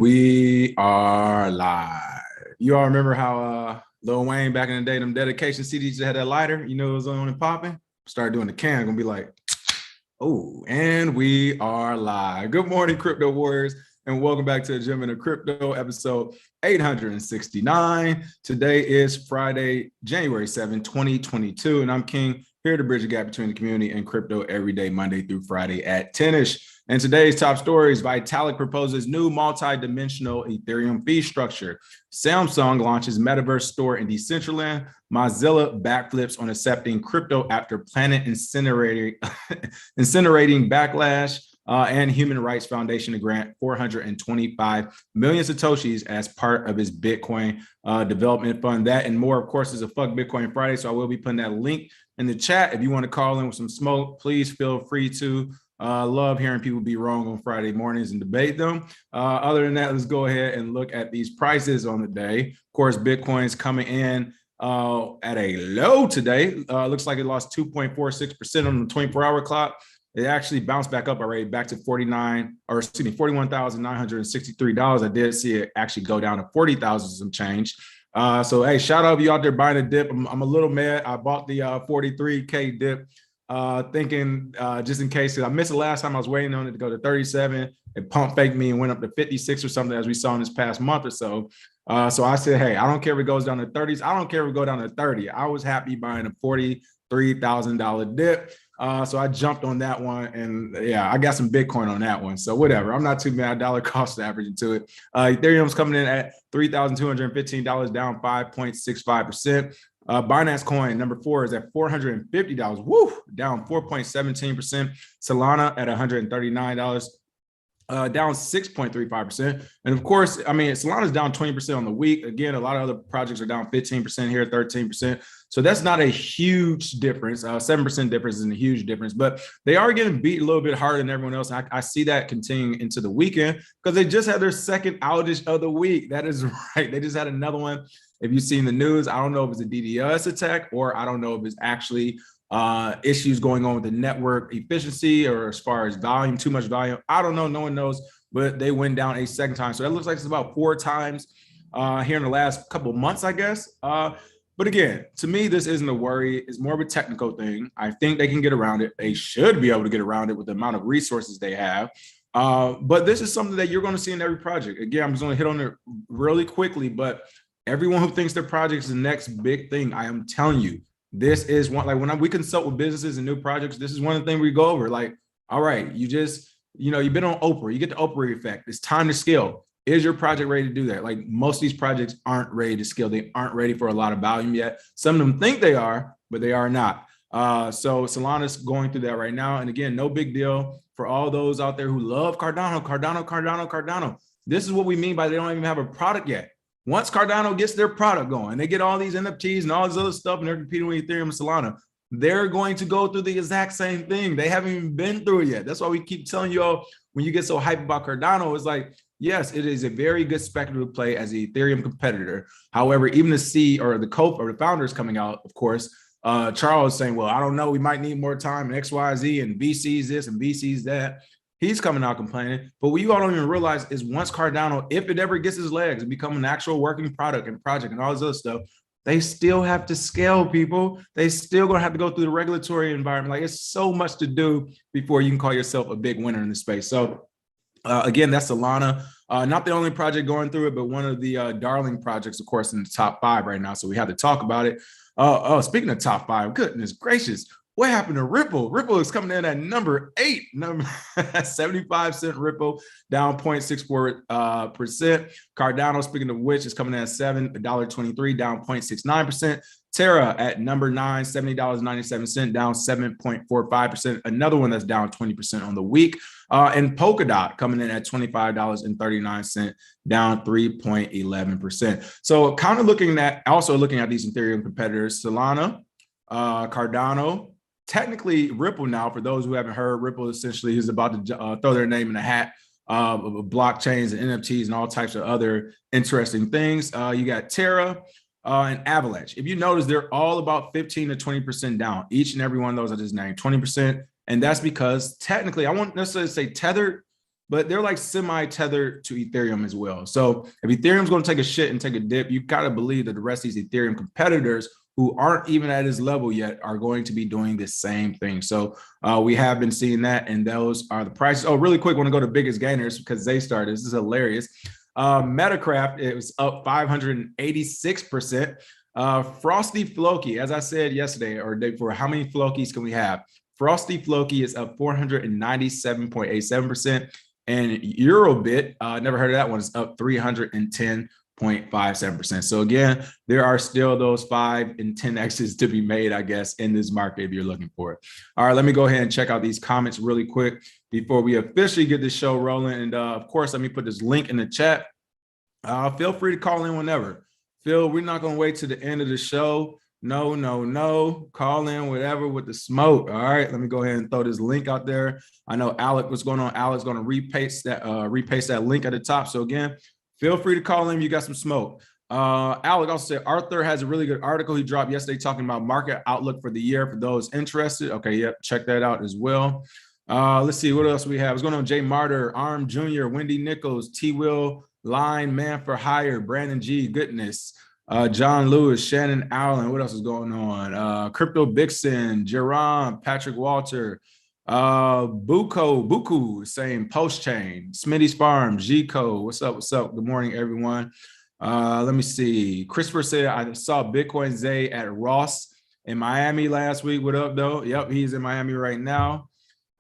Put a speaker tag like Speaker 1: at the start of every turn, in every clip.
Speaker 1: We are live. You all remember how Lil Wayne back in the day, them dedication CDs that had that lighter, it was on and popping? Started doing the can, gonna be like, oh, and we are live. Good morning, crypto warriors, and welcome back to the Gym in Crypto, episode 869. Today is Friday, January 7, 2022, and I'm King, here to bridge the gap between the community and crypto every day, Monday through Friday at 10-ish. And today's top stories: Vitalik proposes new multi-dimensional Ethereum fee structure. Samsung launches Metaverse store in Decentraland. Mozilla backflips on accepting crypto after planet incinerating backlash. And Human Rights Foundation to grant 425 million Satoshis as part of its Bitcoin development fund. That and more, of course, is a Fuck Bitcoin Friday. So I will be putting that link in the chat. If you want to call in with some smoke, please feel free to. Love hearing people be wrong on Friday mornings and debate them. Other than that, let's go ahead and look at these prices on the day. Of course, Bitcoin's coming in at a low today. Looks like it lost 2.46% on the 24-hour clock. It actually bounced back up already, back to $41,963. I did see it actually go down to 40,000 some change. So hey, shout out to you out there buying a dip. I'm a little mad. I bought the 43K dip. Thinking just in case, I missed the last time. I was waiting on it to go to 37. It pump faked me and went up to 56 or something, as we saw in this past month or so. So I said, hey, I don't care if it goes down to 30s. I don't care if it go down to 30. I was happy buying a $43,000 dip. So I jumped on that one, and yeah, I got some Bitcoin on that one. So whatever, I'm not too mad. Dollar cost average into it. Ethereum's coming in at $3,215, down 5.65%. Binance coin number 4 is at $450. Woo, down 4.17%. Solana at $139. Down 6.35%. And of course, Solana's down 20% on the week. Again, a lot of other projects are down 15% here, 13%. So that's not a huge difference. 7% difference isn't a huge difference, but they are getting beat a little bit harder than everyone else. I see that continuing into the weekend because they just had their second outage of the week. That is right. They just had another one. If you've seen the news, I don't know if it's a DDoS attack or I don't know if it's actually issues going on with the network efficiency or as far as volume, too much volume. I don't know. No one knows, but they went down a second time. So it looks like it's about 4 times here in the last couple of months, I guess. But again, to me, this isn't a worry. It's more of a technical thing. I think they can get around it. They should be able to get around it with the amount of resources they have. But this is something that you're going to see in every project. Again, I'm just going to hit on it really quickly, but everyone who thinks their project is the next big thing, I am telling you, this is one, like when we consult with businesses and new projects, this is one of the things we go over. Like, all right, you just, you've been on Oprah, you get the Oprah effect. It's time to scale. Is your project ready to do that? Like most of these projects aren't ready to scale. They aren't ready for a lot of volume yet. Some of them think they are, but they are not. So Solana's going through that right now. And again, no big deal for all those out there who love Cardano. This is what we mean by they don't even have a product yet. Once Cardano gets their product going, they get all these NFTs and all this other stuff, and they're competing with Ethereum and Solana, they're going to go through the exact same thing. They haven't even been through it yet. That's why we keep telling you all, when you get so hyped about Cardano, it's like, yes, it is a very good speculative play as the Ethereum competitor. However, even the the founders coming out, of course, Charles saying, well, I don't know, we might need more time, and X, Y, Z, and VC's this and VC's that. He's coming out complaining, but what you all don't even realize is once Cardano, if it ever gets his legs and become an actual working product and project and all this other stuff, they still have to scale, people. They still gonna have to go through the regulatory environment. Like it's so much to do before you can call yourself a big winner in the space. So again, that's Solana. Not the only project going through it, but one of the darling projects, of course, in the top 5 right now. So we have to talk about it. Speaking of top 5, goodness gracious. What happened to Ripple? Ripple is coming in at number 8, 75-cent Ripple, down 0.64%. Cardano, speaking of which, is coming in at $7.23, down 0.69%. Terra at number 9, $70.97, down 7.45%. Another one that's down 20% on the week. And Polkadot coming in at $25.39, down 3.11%. So kind of looking at these Ethereum competitors, Solana, Cardano, technically Ripple now, for those who haven't heard, Ripple essentially is about to throw their name in the hat of blockchains and NFTs and all types of other interesting things. You got Terra and Avalanche. If you notice, they're all about 15 to 20% down. Each and every one of those I just named 20%. And that's because technically, I won't necessarily say tethered, but they're like semi-tethered to Ethereum as well. So if Ethereum's going to take a shit and take a dip, you got to believe that the rest of these Ethereum competitors who aren't even at his level yet are going to be doing the same thing. So we have been seeing that, and those are the prices. Oh, really quick, want to go to biggest gainers because they started. This is hilarious. Metacraft, it was up 586%. Frosty Floki, as I said yesterday or day before, how many Flokis can we have? Frosty Floki is up 497.87%. And Eurobit, never heard of that one, is up 310.57%. So again, there are still those 5 and 10x's to be made, I guess, in this market if you're looking for it. All right, let me go ahead and check out these comments really quick before we officially get this show rolling. And of course, let me put this link in the chat. Feel free to call in whenever. Phil, we're not going to wait to the end of the show. No. Call in, whatever, with the smoke. All right, let me go ahead and throw this link out there. I know Alec, what's going on? Alec's going to repaste that link at the top. So again, feel free to call in. You got some smoke. Alec also said Arthur has a really good article he dropped yesterday talking about market outlook for the year for those interested. Okay, yep, check that out as well. Let's see what else we have. What's going on? Jay Martyr, Arm Jr., Wendy Nichols, T. Will, Line, Man for Hire, Brandon G. Goodness. John Lewis, Shannon Allen, what else is going on? Crypto Bixen, Jerome, Patrick Walter, Buku, same Post Chain, Smitty's Farm, G-Code, what's up? Good morning, everyone. Let me see. Christopher said, I saw Bitcoin Zay at Ross in Miami last week. What up, though? Yep, he's in Miami right now.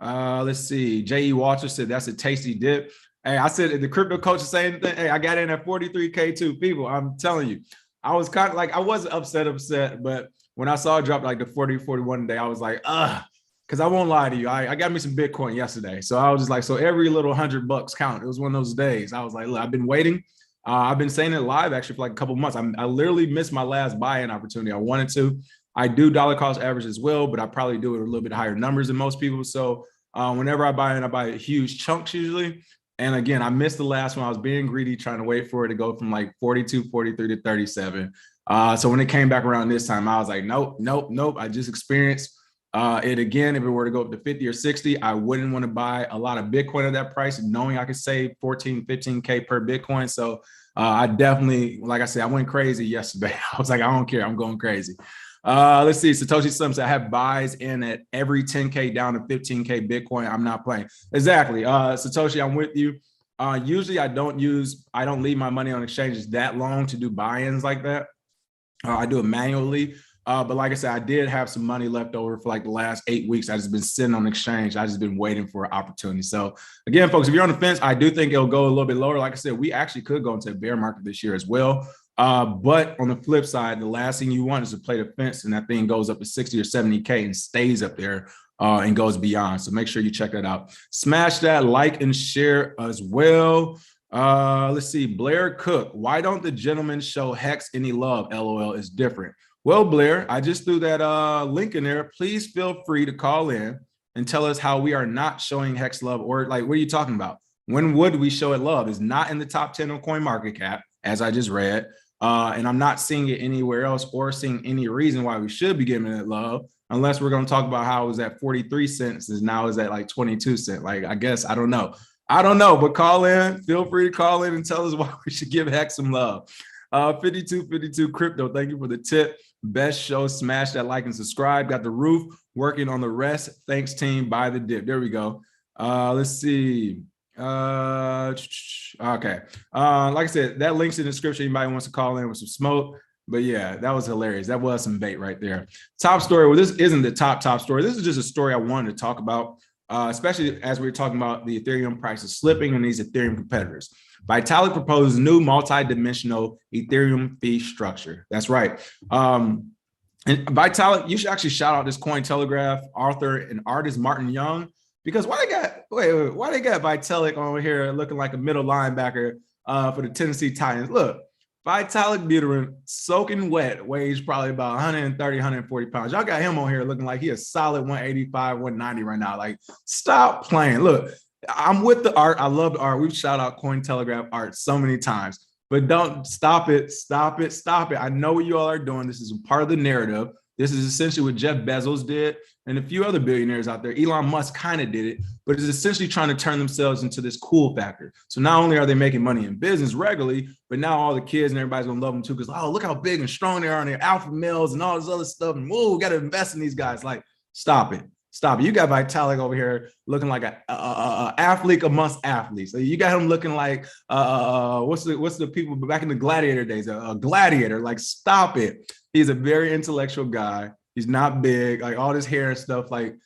Speaker 1: Let's see. J.E. Walter said, that's a tasty dip. Hey, I said the crypto coach is saying, hey, I got in at 43K too. People, I'm telling you. I was kind of like, I wasn't upset, but when I saw it drop like the 40, 41 today, I was like, because I won't lie to you. I got me some Bitcoin yesterday. So I was just like, so every little $100 count. It was one of those days. I was like, look, I've been waiting. I've been saying it live actually for like a couple of months. I literally missed my last buy-in opportunity. I wanted to. I do dollar cost average as well, but I probably do it a little bit higher numbers than most people. So whenever I buy in, I buy huge chunks usually. And again, I missed the last one. I was being greedy, trying to wait for it to go from like 42, 43 to 37. So when it came back around this time, I was like, nope. I just experienced it again. If it were to go up to 50 or 60, I wouldn't want to buy a lot of Bitcoin at that price, knowing I could save 14, 15K per Bitcoin. So I definitely, like I said, I went crazy yesterday. I was like, I don't care. I'm going crazy. Let's see. Satoshi Slim said, I have buys in at every 10K down to 15K Bitcoin. I'm not playing. Exactly. Satoshi, I'm with you. Usually I don't leave my money on exchanges that long to do buy-ins like that. I do it manually. But like I said, I did have some money left over for like the last 8 weeks. I just been sitting on exchange. I just been waiting for an opportunity. So again, folks, if you're on the fence, I do think it'll go a little bit lower. Like I said, we actually could go into a bear market this year as well. But on the flip side, the last thing you want is to play the fence and that thing goes up to 60 or 70K and stays up there and goes beyond. So make sure you check that out. Smash that like and share as well. Let's see. Blair Cook. Why don't the gentlemen show Hex any love? LOL is different. Well, Blair, I just threw that link in there. Please feel free to call in and tell us how we are not showing Hex love, or like, what are you talking about? When would we show it love? It's not in the top 10 on CoinMarketCap, as I just read. And I'm not seeing it anywhere else or seeing any reason why we should be giving it love, unless we're going to talk about how it was at 43 cents and now is at like 22 cents. Like, I guess, I don't know, but call in, feel free to call in and tell us why we should give Hex some love. 5252 Crypto, thank you for the tip. Best show, smash that like and subscribe. Got the roof, working on the rest. Thanks, team. Buy the dip. There we go. Let's see. Okay. Like I said, that link's in the description. Anybody wants to call in with some smoke. But yeah, that was hilarious. That was some bait right there. Top story. Well, this isn't the top story. This is just a story I wanted to talk about, especially as we're talking about the Ethereum prices slipping and these Ethereum competitors. Vitalik proposed new multi-dimensional Ethereum fee structure. That's right. And Vitalik, you should actually shout out this Cointelegraph author and artist Martin Young, because why they got Vitalik on here looking like a middle linebacker for the Tennessee Titans? Look, Vitalik Buterin, soaking wet, weighs probably about 130, 140 pounds. Y'all got him on here looking like he a solid 185, 190 right now. Like, stop playing. Look, I'm with the art. I love the art. We've shout out Cointelegraph art so many times, but don't stop it. I know what you all are doing. This is a part of the narrative. This is essentially what Jeff Bezos did and a few other billionaires out there. Elon Musk kind of did it, but it's essentially trying to turn themselves into this cool factor. So not only are they making money in business regularly, but now all the kids and everybody's gonna love them too, because oh, look how big and strong they are, and they're alpha males and all this other stuff. And whoa, we got to invest in these guys. Like, stop it. Stop it. You got Vitalik over here looking like a athlete amongst athletes. So you got him looking like what's the people back in the gladiator days? A gladiator. Like, stop it. He's a very intellectual guy. He's not big, like all this hair and stuff. Like,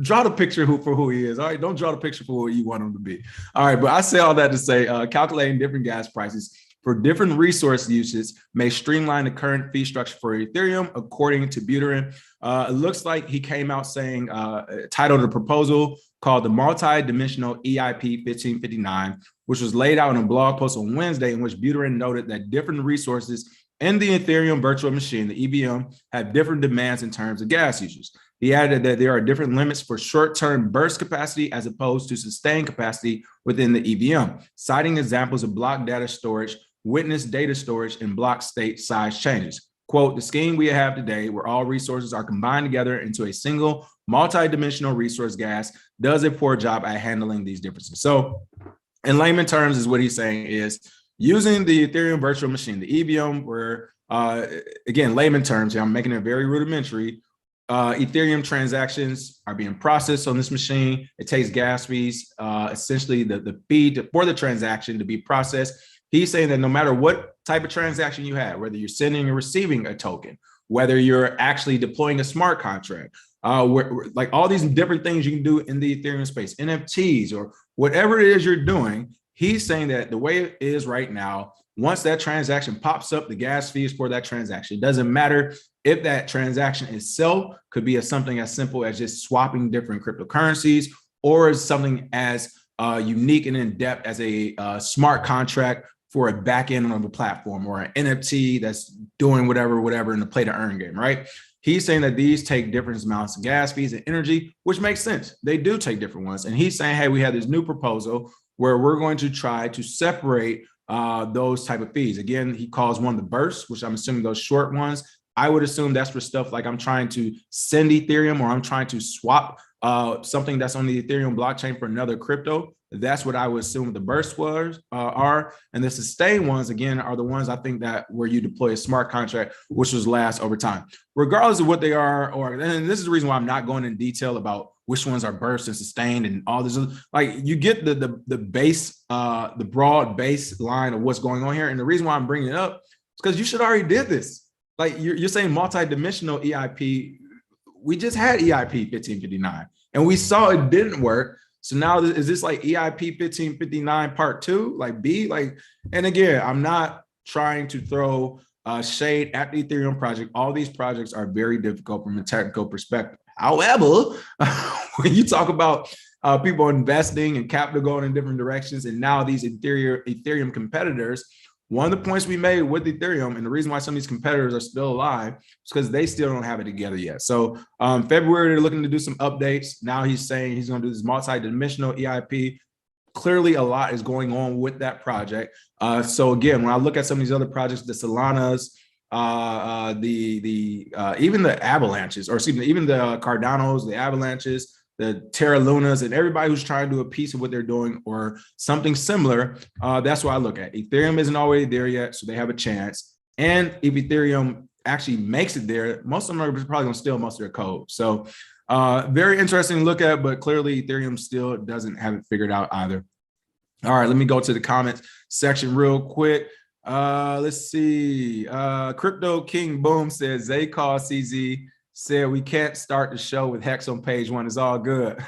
Speaker 1: draw the picture for who he is. All right, don't draw the picture for what you want him to be. All right, but I say all that to say, calculating different gas prices for different resource uses may streamline the current fee structure for Ethereum, according to Buterin. It looks like he came out saying, titled a proposal called the Multi-Dimensional EIP 1559, which was laid out in a blog post on Wednesday, in which Buterin noted that different resources in the Ethereum virtual machine, the EVM, have different demands in terms of gas usage. He added that there are different limits for short-term burst capacity as opposed to sustained capacity within the EVM, citing examples of block data storage, witness data storage, and block state size changes. Quote, the scheme we have today, where all resources are combined together into a single multi-dimensional resource gas, does a poor job at handling these differences. So in layman terms is what he's saying is, using the Ethereum virtual machine, the EVM, where, again, layman terms, here, I'm making it very rudimentary, Ethereum transactions are being processed on this machine. It takes gas fees, essentially the fee for the transaction to be processed. He's saying that no matter what type of transaction you have, whether you're sending or receiving a token, whether you're actually deploying a smart contract, like all these different things you can do in the Ethereum space, NFTs or whatever it is you're doing, he's saying that the way it is right now, once that transaction pops up, the gas fees for that transaction, it doesn't matter if that transaction itself could be something as simple as just swapping different cryptocurrencies, or as something as unique and in depth as a smart contract for a back end of a platform, or an NFT that's doing whatever in the play to earn game, right? He's saying that these take different amounts of gas fees and energy, which makes sense. They do take different ones. And he's saying, hey, we have this new proposal where we're going to try to separate those type of fees. Again, he calls one the bursts, which I'm assuming those short ones. I would assume that's for stuff like I'm trying to send Ethereum, or I'm trying to swap something that's on the Ethereum blockchain for another crypto. That's what I would assume the burst are. And the sustained ones, again, are the ones I think that where you deploy a smart contract, which was last over time. Regardless of what they are, and this is the reason why I'm not going in detail about which ones are burst and sustained and all this. Like, you get the base, the broad baseline of what's going on here. And the reason why I'm bringing it up is because you should already did this. Like, you're saying multi-dimensional EIP. We just had EIP 1559 and we saw it didn't work. So now is this like EIP 1559 part 2, like B? Like, and again, I'm not trying to throw shade at the Ethereum project. All these projects are very difficult from a technical perspective. However, when you talk about people investing and capital going in different directions, and now these Ethereum competitors, one of the points we made with Ethereum, and the reason why some of these competitors are still alive, is because they still don't have it together yet. So February, they're looking to do some updates. Now he's saying he's going to do this multi-dimensional EIP. Clearly, a lot is going on with that project. So again, when I look at some of these other projects, the Solanas, even the Avalanches, or excuse me, even the Cardanos, the Avalanches, the Terra Lunas, and everybody who's trying to do a piece of what they're doing or something similar, that's what I look at. Ethereum isn't already there yet, so they have a chance. And if Ethereum actually makes it there, most of them are probably going to steal most of their code. So very interesting to look at, but clearly Ethereum still doesn't have it figured out either. All right, let me go to the comments section real quick. Let's see. Crypto King Boom says, they call CZ, said we can't start the show with Hex on page 1. It's all good.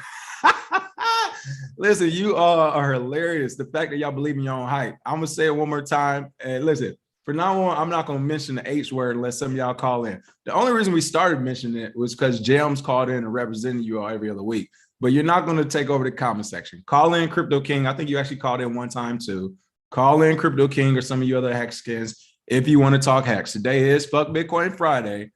Speaker 1: Listen, you all are hilarious. The fact that y'all believe in your own hype. I'm gonna say it one more time. And listen, for now on, I'm not gonna mention the H word unless some of y'all call in. The only reason we started mentioning it was because Gems called in and represented you all every other week. But you're not gonna take over the comment section. Call in Crypto King. I think you actually called in one time too. Call in Crypto King or some of you other Hex skins if you want to talk Hex. Today is Fuck Bitcoin Friday.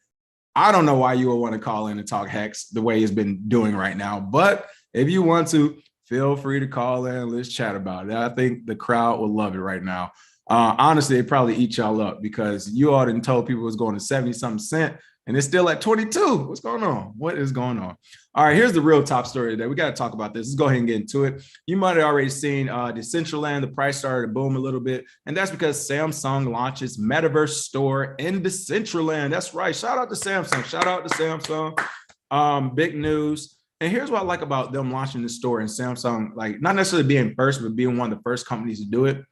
Speaker 1: I don't know why you would want to call in and talk Hex the way it's been doing right now, but if you want to, feel free to call in. Let's chat about it. I think the crowd will love it right now. Honestly, they probably eat y'all up because you all didn't told people it was going to 70-something cents, and it's still at 22. What's going on? What is going on? All right, here's the real top story today. We got to talk about this. Let's go ahead and get into it. You might have already seen Decentraland. The price started to boom a little bit, and that's because Samsung launches Metaverse store in Decentraland. That's right. Shout out to Samsung. Shout out to Samsung. Big news. And here's what I like about them launching the store in Samsung, like not necessarily being first, but being one of the first companies to do it.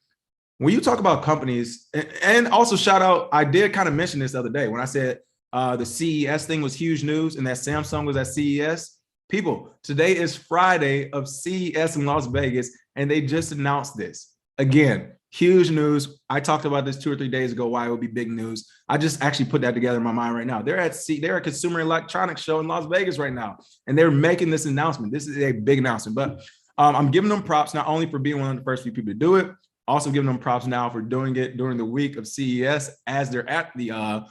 Speaker 1: When you talk about companies, and also shout out, I did kind of mention this the other day when I said the CES thing was huge news and that Samsung was at CES. People, today is Friday of CES in Las Vegas, and they just announced this. Again, huge news. I talked about this 2 or 3 days ago, why it would be big news. I just actually put that together in my mind right now. They're at Consumer Electronics Show in Las Vegas right now, and they're making this announcement. This is a big announcement, but I'm giving them props not only for being one of the first few people to do it, also giving them props now for doing it during the week of CES as they're at the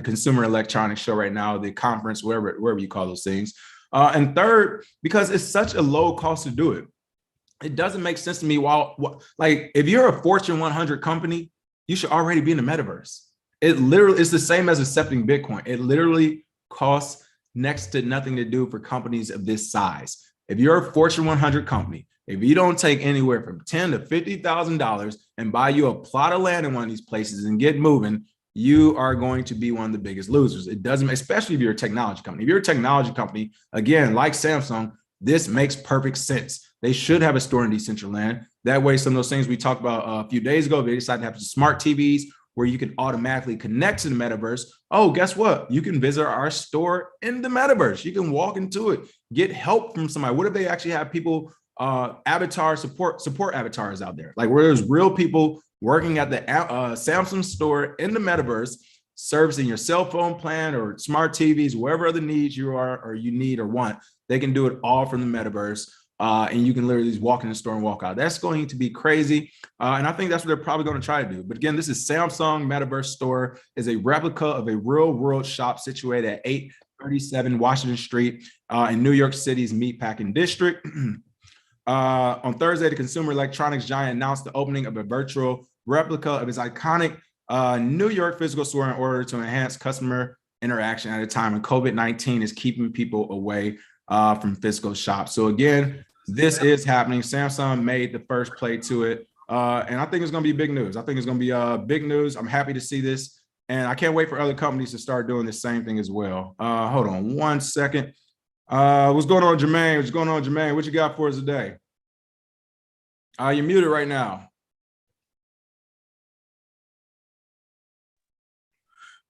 Speaker 1: Consumer Electronics Show right now, the conference, wherever you call those things. And third, because it's such a low cost to do it. It doesn't make sense to me. Like if you're a Fortune 100 company, you should already be in the metaverse. It literally is the same as accepting Bitcoin. It literally costs next to nothing to do for companies of this size. If you're a Fortune 100 company, if you don't take anywhere from $10,000 to $50,000 and buy you a plot of land in one of these places and get moving, you are going to be one of the biggest losers. It doesn't, especially if you're a technology company. If you're a technology company, again, like Samsung, this makes perfect sense. They should have a store in Decentraland. That way, some of those things we talked about a few days ago, they decided to have smart TVs where you can automatically connect to the metaverse. Oh, guess what? You can visit our store in the metaverse. You can walk into it, get help from somebody. What if they actually have people, avatar support avatars out there, like where there's real people working at the Samsung store in the metaverse, servicing your cell phone plan or smart TVs, wherever other needs you are or you need or want. They can do it all from the metaverse. And you can literally just walk in the store and walk out. That's going to be crazy. And I think that's what they're probably going to try to do. But again, this is Samsung Metaverse Store, is a replica of a real world shop situated at 837 Washington Street in New York City's Meatpacking District. On Thursday, the consumer electronics giant announced the opening of a virtual replica of its iconic New York physical store in order to enhance customer interaction at a time when COVID-19 is keeping people away from physical shops. So again, this is happening. Samsung made the first play to it. And I think it's going to be big news. I think it's going to be big news. I'm happy to see this. And I can't wait for other companies to start doing the same thing as well. Hold on 1 second. What's going on, Jermaine? What's going on, Jermaine? What you got for us today? You're muted right now.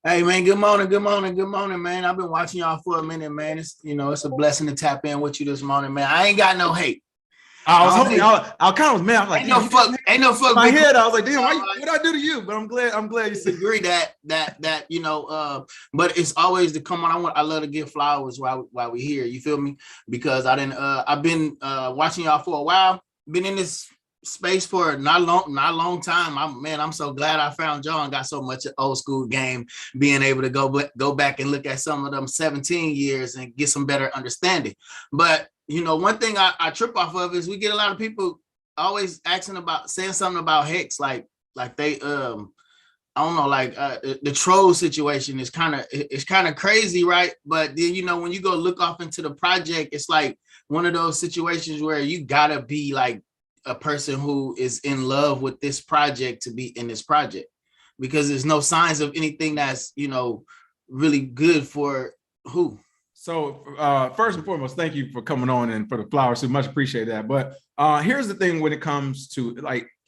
Speaker 2: Hey man, good morning, man. I've been watching y'all for a minute, man. It's it's a blessing to tap in with you this morning, man. I ain't got no hate.
Speaker 1: I was hoping I kind of was mad. I was like,
Speaker 2: ain't no fuck.
Speaker 1: In my head, I was like, damn, what I do to you? But I'm glad you said
Speaker 2: agree that but it's always to come on. I love to give flowers while we here. You feel me? Because I've been watching y'all for a while. Been in this space for not long time. I'm so glad I found y'all and got so much old school game, being able to go back and look at some of them 17 years and get some better understanding. But one thing I trip off of is we get a lot of people always saying something about Hex, like they I don't know, like the troll situation is kind of crazy, right? But then when you go look off into the project, it's like one of those situations where you gotta be like a person who is in love with this project to be in this project, because there's no signs of anything that's really good for who.
Speaker 1: So first and foremost, thank you for coming on and for the flowers. So much appreciate that. But here's the thing: when it comes to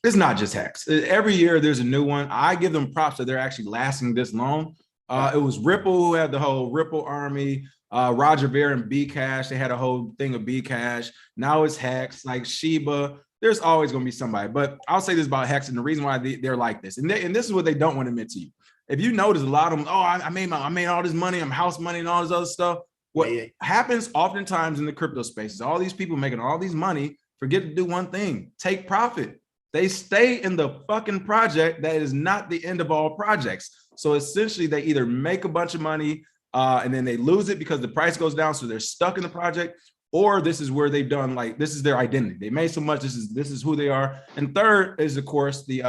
Speaker 1: it's not just Hex. Every year there's a new one. I give them props that they're actually lasting this long. It was Ripple who had the whole Ripple army. Roger Ver and Bcash, they had a whole thing of Bcash. Now it's Hex, like Shiba. There's always going to be somebody. But I'll say this about Hex, and the reason why they're like this, and this is what they don't want to admit to you. If you notice, a lot of them, I made all this money, I'm house money and all this other stuff. What happens oftentimes in the crypto spaces, all these people making all these money forget to do one thing: take profit. They stay in the fucking project. That is not the end of all projects. So essentially, they either make a bunch of money and then they lose it because the price goes down, so they're stuck in the project, or this is where they've done, this is their identity. They made so much. This is who they are. And third is, of course, the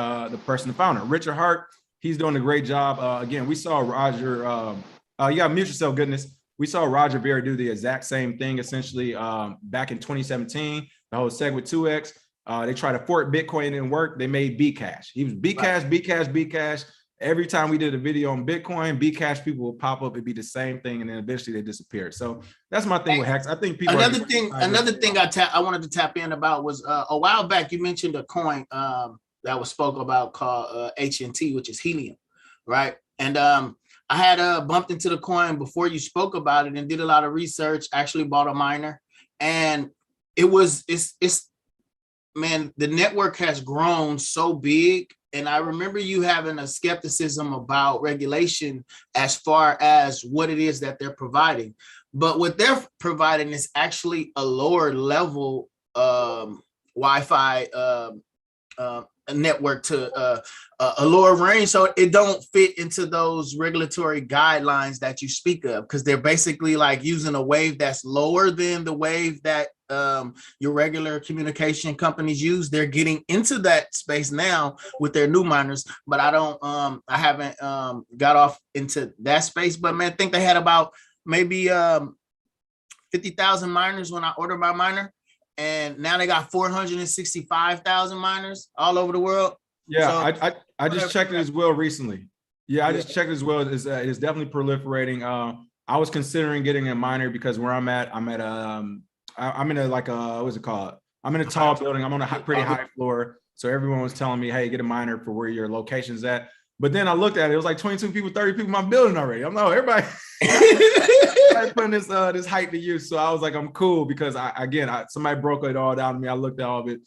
Speaker 1: person, the founder, Richard Hart. he's doing a great job. Again, we saw Roger, you gotta mute yourself, goodness. We saw Roger Ver do the exact same thing, essentially, back in 2017, the whole segment 2X. They tried to fork Bitcoin, it didn't work. They made Bcash. He was Bcash, Bcash, Bcash. Every time we did a video on Bitcoin, Bcash people would pop up, it'd be the same thing, and then eventually they disappeared. So that's my thing with Hex. I think people.
Speaker 2: Another thing I wanted to tap in about was a while back you mentioned a coin that was spoke about called HNT, which is helium, right? And I had bumped into the coin before you spoke about it and did a lot of research. Actually bought a miner, and it's man, the network has grown so big. And I remember you having a skepticism about regulation as far as what it is that they're providing. But what they're providing is actually a lower level Wi-Fi network to a lower range. So it don't fit into those regulatory guidelines that you speak of, because they're basically like using a wave that's lower than the wave that your regular communication companies use. They're getting into that space now with their new miners, but I haven't got off into that space. But man, I think they had about maybe 50,000 miners when I ordered my miner, and now they got 465,000 miners all over the world.
Speaker 1: Yeah, so, I just checked it as well recently. Yeah, I just checked it as well. It's definitely proliferating. I was considering getting a miner because where I'm at I'm in a like a what's it called? I'm in a tall building. I'm on a pretty high floor. So everyone was telling me, hey, get a miner for where your location's at. But then I looked at it, it was like 22 people, 30 people in my building already. I'm like, everybody putting this height to use. So I was like, I'm cool because somebody broke it all down to me. I looked at all of it.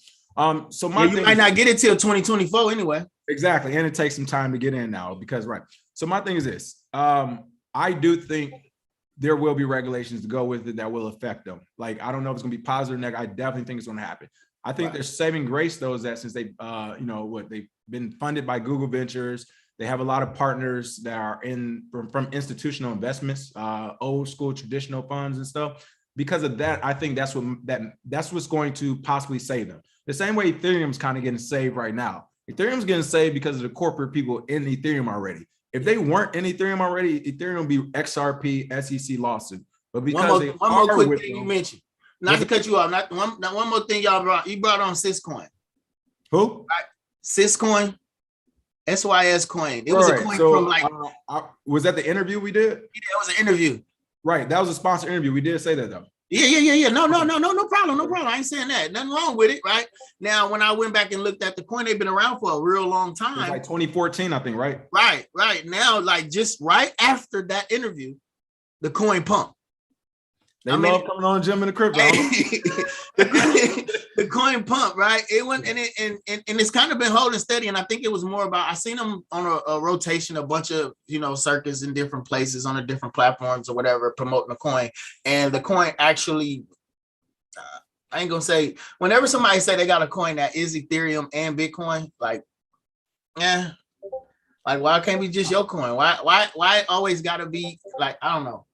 Speaker 1: So my
Speaker 2: you might not get it till 2024 anyway.
Speaker 1: Exactly. And it takes some time to get in now because So my thing is this. I do think there will be regulations to go with it that will affect them. Like, I don't know if it's gonna be positive or negative. I definitely think it's gonna happen. I think they're saving grace those that since they they've been funded by Google Ventures. They have a lot of partners that are from institutional investments, old school traditional funds and stuff. Because of that, I think that's what's going to possibly save them. The same way Ethereum's kind of getting saved right now. Ethereum's getting saved because of the corporate people in Ethereum already. If they weren't in Ethereum already, Ethereum would be XRP, SEC lawsuit. But because one more quick thing you mentioned,
Speaker 2: not to cut you off, not one more thing y'all brought. You brought on Syscoin.
Speaker 1: Who?
Speaker 2: Right? Syscoin. SYS coin. It was a coin from like.
Speaker 1: Was that the interview we did?
Speaker 2: Yeah, it was an interview.
Speaker 1: Right, that was a sponsored interview. We did say that though.
Speaker 2: Yeah. No problem. I ain't saying that. Nothing wrong with it, right? Now, when I went back and looked at the coin, they've been around for a real long time. It was
Speaker 1: like 2014, I think, right?
Speaker 2: Right. Now, like just right after that interview, the coin pumped.
Speaker 1: They love coming on Jim in the crypto.
Speaker 2: The coin pump, right? It went and it's kind of been holding steady. And I think it was more about I seen them on a rotation, a bunch of circuits in different places on the different platforms or whatever, promoting the coin. And the coin actually, I ain't gonna say whenever somebody say they got a coin that is Ethereum and Bitcoin, like why can't we just your coin? Why it always gotta be like I don't know.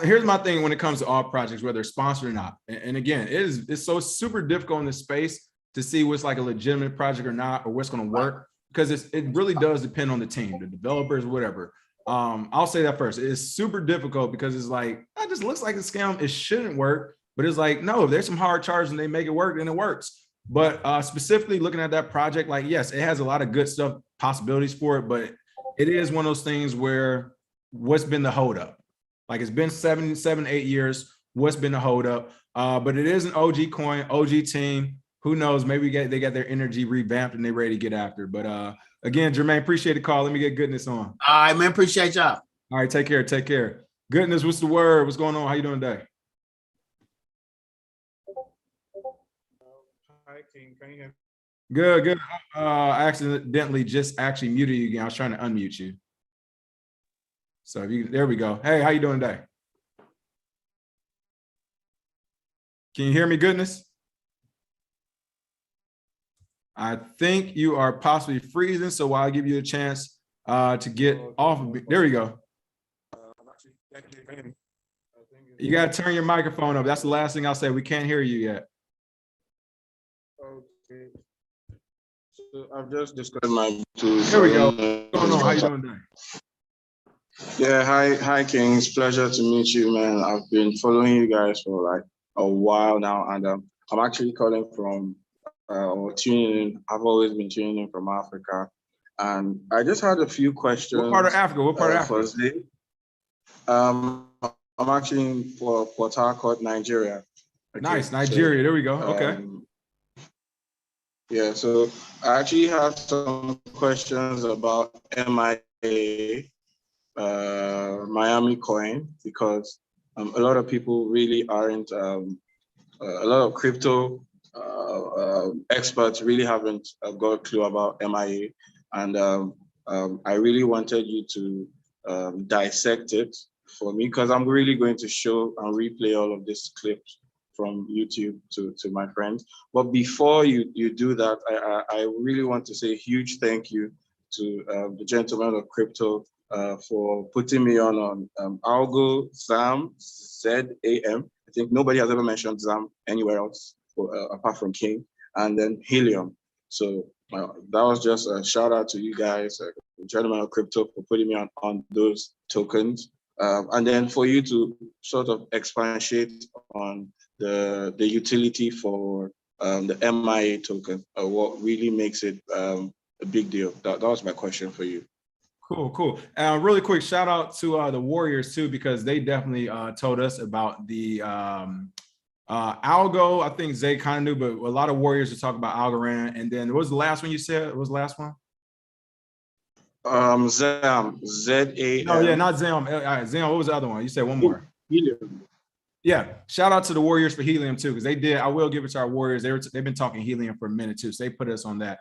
Speaker 1: Here's my thing when it comes to all projects, whether it's sponsored or not. And again, it's so super difficult in this space to see what's like a legitimate project or not, or what's going to work, because it really does depend on the team, the developers, whatever. I'll say that first. It's super difficult because it's like, that just looks like a scam. It shouldn't work, but it's like, no, if there's some hard charges and they make it work, then it works. But specifically looking at that project, like, yes, it has a lot of good stuff, possibilities for it, but it is one of those things where what's been the holdup? Like it's been 8 years. What's been the holdup? But it is an OG coin, OG team. Who knows? Maybe they got their energy revamped and they're ready to get after. But again, Jermaine, appreciate the call. Let me get Goodness on.
Speaker 2: All right, man. Appreciate y'all.
Speaker 1: All right, take care. Take care. Goodness, what's the word? What's going on? How you doing today?
Speaker 3: Hi, King. Can you hear me?
Speaker 1: Good. I accidentally just actually muted you again. I was trying to unmute you. So there we go. Hey, how you doing today? Can you hear me, Goodness? I think you are possibly freezing, so I'll give you a chance to get off of it. There we go. You got to turn your microphone up. That's the last thing I'll say. We can't hear you yet.
Speaker 3: Okay. I've just discovered my tools.
Speaker 1: There we go. What's going on? How you doing today?
Speaker 3: Yeah, hi, Kings. Pleasure to meet you, man. I've been following you guys for like a while now, and I'm actually calling from or tuning in. I've always been tuning in from Africa, and I just had a few questions.
Speaker 1: What part of Africa? What part of Africa?
Speaker 3: For Zay. I'm actually in Port Harcourt, Nigeria. Okay,
Speaker 1: nice, Nigeria. So, there we go. Okay.
Speaker 3: Yeah, so I actually have some questions about MIA, Miami coin, because a lot of people really aren't, a lot of crypto experts really haven't got a clue about MIA. And I really wanted you to dissect it for me, because I'm really going to show and replay all of these clips from YouTube to my friends. But before you do that, I really want to say a huge thank you to the gentleman of crypto for putting me on Algo, Zam, Z-A-M. I think nobody has ever mentioned Zam anywhere else apart from King, and then Helium. So that was just a shout out to you guys, gentleman of crypto, for putting me on those tokens. And then for you to sort of expatiate on the utility for the MIA token, what really makes it a big deal. That was my question for you.
Speaker 1: Cool. Really quick shout out to the Warriors too, because they definitely told us about the Algo. I think Zay kind of knew, but a lot of Warriors are talking about Algorand. And then what was the last one you said? What was the last one?
Speaker 3: Zam, Z-A-M.
Speaker 1: No, yeah, not Zam. Zam, what was the other one? You said one more.
Speaker 3: Helium.
Speaker 1: Yeah, shout out to the Warriors for Helium too, because they did. I will give it to our Warriors. They've been talking Helium for a minute too, so they put us on that.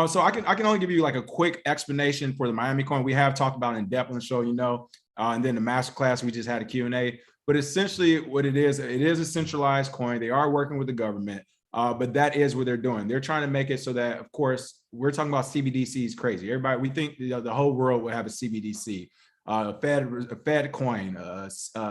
Speaker 1: So I can only give you like a quick explanation for the Miami coin. We have talked about it in depth on the show, and then the masterclass we just had a Q&A. But essentially, what it is a centralized coin. They are working with the government, but that is what they're doing. They're trying to make it so that, of course, we're talking about CBDCs. Crazy. Everybody, we think the whole world will have a CBDC, a Fed coin,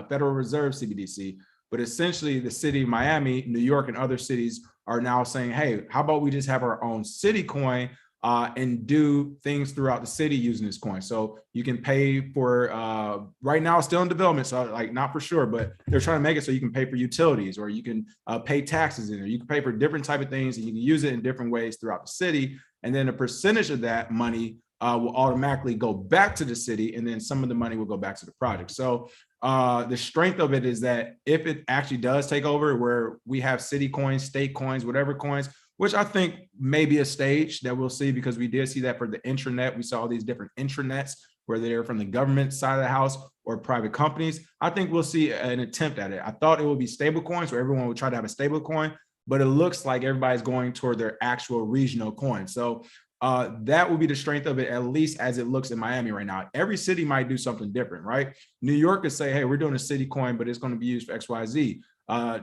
Speaker 1: Federal Reserve CBDC. But essentially, the city of Miami, New York, and other cities are now saying, hey, how about we just have our own city coin and do things throughout the city using this coin? So you can pay for, right now it's still in development, so like not for sure, but they're trying to make it so you can pay for utilities, or you can pay taxes in there. You can pay for different type of things, and you can use it in different ways throughout the city. And then a percentage of that money will automatically go back to the city, and then some of the money will go back to the project. So the strength of it is that if it actually does take over, where we have city coins, state coins, whatever coins, which I think may be a stage that we'll see, because we did see that for the intranet. We saw all these different intranets, whether they're from the government side of the house or private companies. I think we'll see an attempt at it. I thought it would be stable coins, where everyone would try to have a stable coin, but it looks like everybody's going toward their actual regional coin. So that will be the strength of it, at least as it looks in Miami right now. Every city might do something different, right? New York could say, hey, we're doing a city coin, but it's going to be used for XYZ.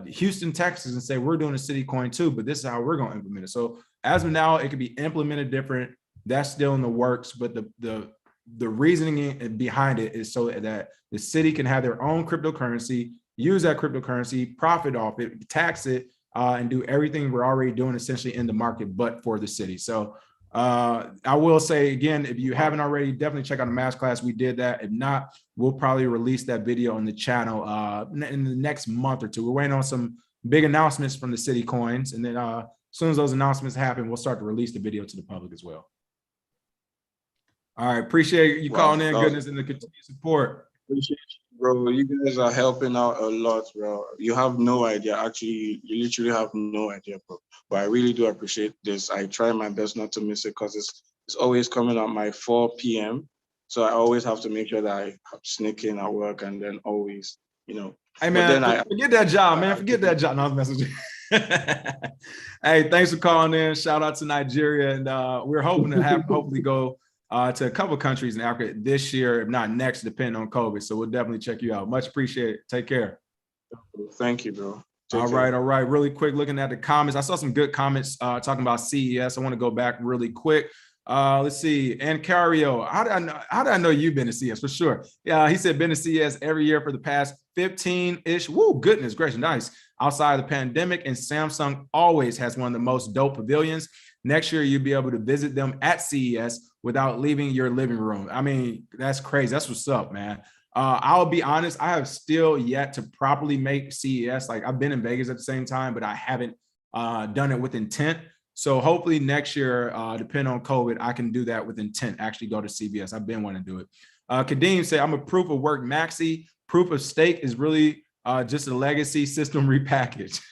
Speaker 1: Houston, Texas, and say, we're doing a city coin too, but this is how we're going to implement it. So as of now, it could be implemented different. That's still in the works, but the reasoning behind it is so that the city can have their own cryptocurrency, use that cryptocurrency, profit off it, tax it, and do everything we're already doing essentially in the market, but for the city. So I will say again, if you haven't already, definitely check out the masterclass. We did that. If not, we'll probably release that video on the channel in the next month or two. We're waiting on some big announcements from the city coins, and then as soon as those announcements happen, we'll start to release the video to the public as well. All right, appreciate you calling in, goodness, and the continued support.
Speaker 3: Appreciate you, bro. You guys are helping out a lot, bro. You have no idea. Actually, you literally have no idea, bro. But I really do appreciate this. I try my best not to miss it, because it's always coming at my 4 p.m. So I always have to make sure that I sneak in at work, and then always,
Speaker 1: Hey man, forget that job, man. Forget that job. No, I was messing with you. Hey, thanks for calling in. Shout out to Nigeria, and we're hoping to hopefully go to a couple of countries in Africa this year, if not next, depending on COVID. So we'll definitely check you out. Much appreciated. Take care.
Speaker 3: Thank you, bro.
Speaker 1: All right. Really quick, looking at the comments. I saw some good comments talking about CES. I want to go back really quick. Let's see. And Cario, how did I know you've been to CES? For sure. Yeah, he said been to CES every year for the past 15-ish. Woo, goodness gracious, nice. Outside of the pandemic, and Samsung always has one of the most dope pavilions. Next year, you'll be able to visit them at CES without leaving your living room. I mean, that's crazy. That's what's up, man. I'll be honest, I have still yet to properly make CES. Like, I've been in Vegas at the same time, but I haven't done it with intent. So hopefully next year, depending on COVID, I can do that with intent, actually go to CVS. I've been wanting to do it. Kadeem said, I'm a proof of work maxi. Proof of stake is really just a legacy system repackaged.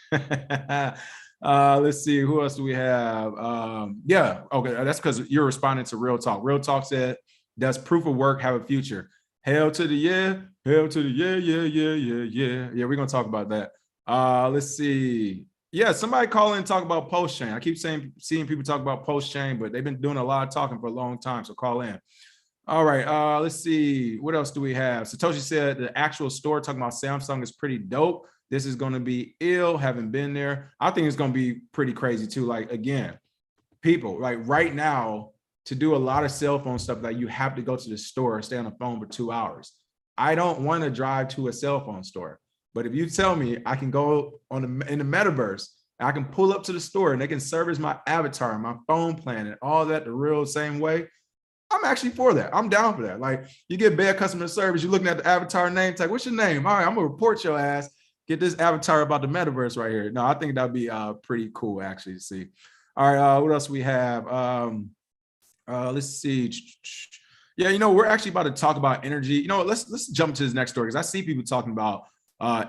Speaker 1: Let's see, who else do we have? Yeah, okay, that's because you're responding to Real Talk. Real Talk said, does proof of work have a future? Hell to the yeah, hell to the yeah. Yeah, we're gonna talk about that. Let's see. Yeah, somebody call in and talk about post-chain. I keep seeing people talk about post-chain, but they've been doing a lot of talking for a long time, so call in. All right, let's see. What else do we have? Satoshi said the actual store talking about Samsung is pretty dope. This is going to be ill, haven't been there. I think it's going to be pretty crazy too. Like, again, people, like right now, to do a lot of cell phone stuff, like you have to go to the store and stay on the phone for 2 hours. I don't want to drive to a cell phone store. But if you tell me I can go in the metaverse, I can pull up to the store and they can service my avatar, my phone plan, and all that the real same way, I'm actually for that. I'm down for that. Like, you get bad customer service, you're looking at the avatar name tag. What's your name? All right, I'm gonna report your ass. Get this avatar about the metaverse right here. No, I think that'd be pretty cool actually to see. All right, what else we have? Let's see. Yeah, you know, we're actually about to talk about energy. You know, let's jump to this next story because I see people talking about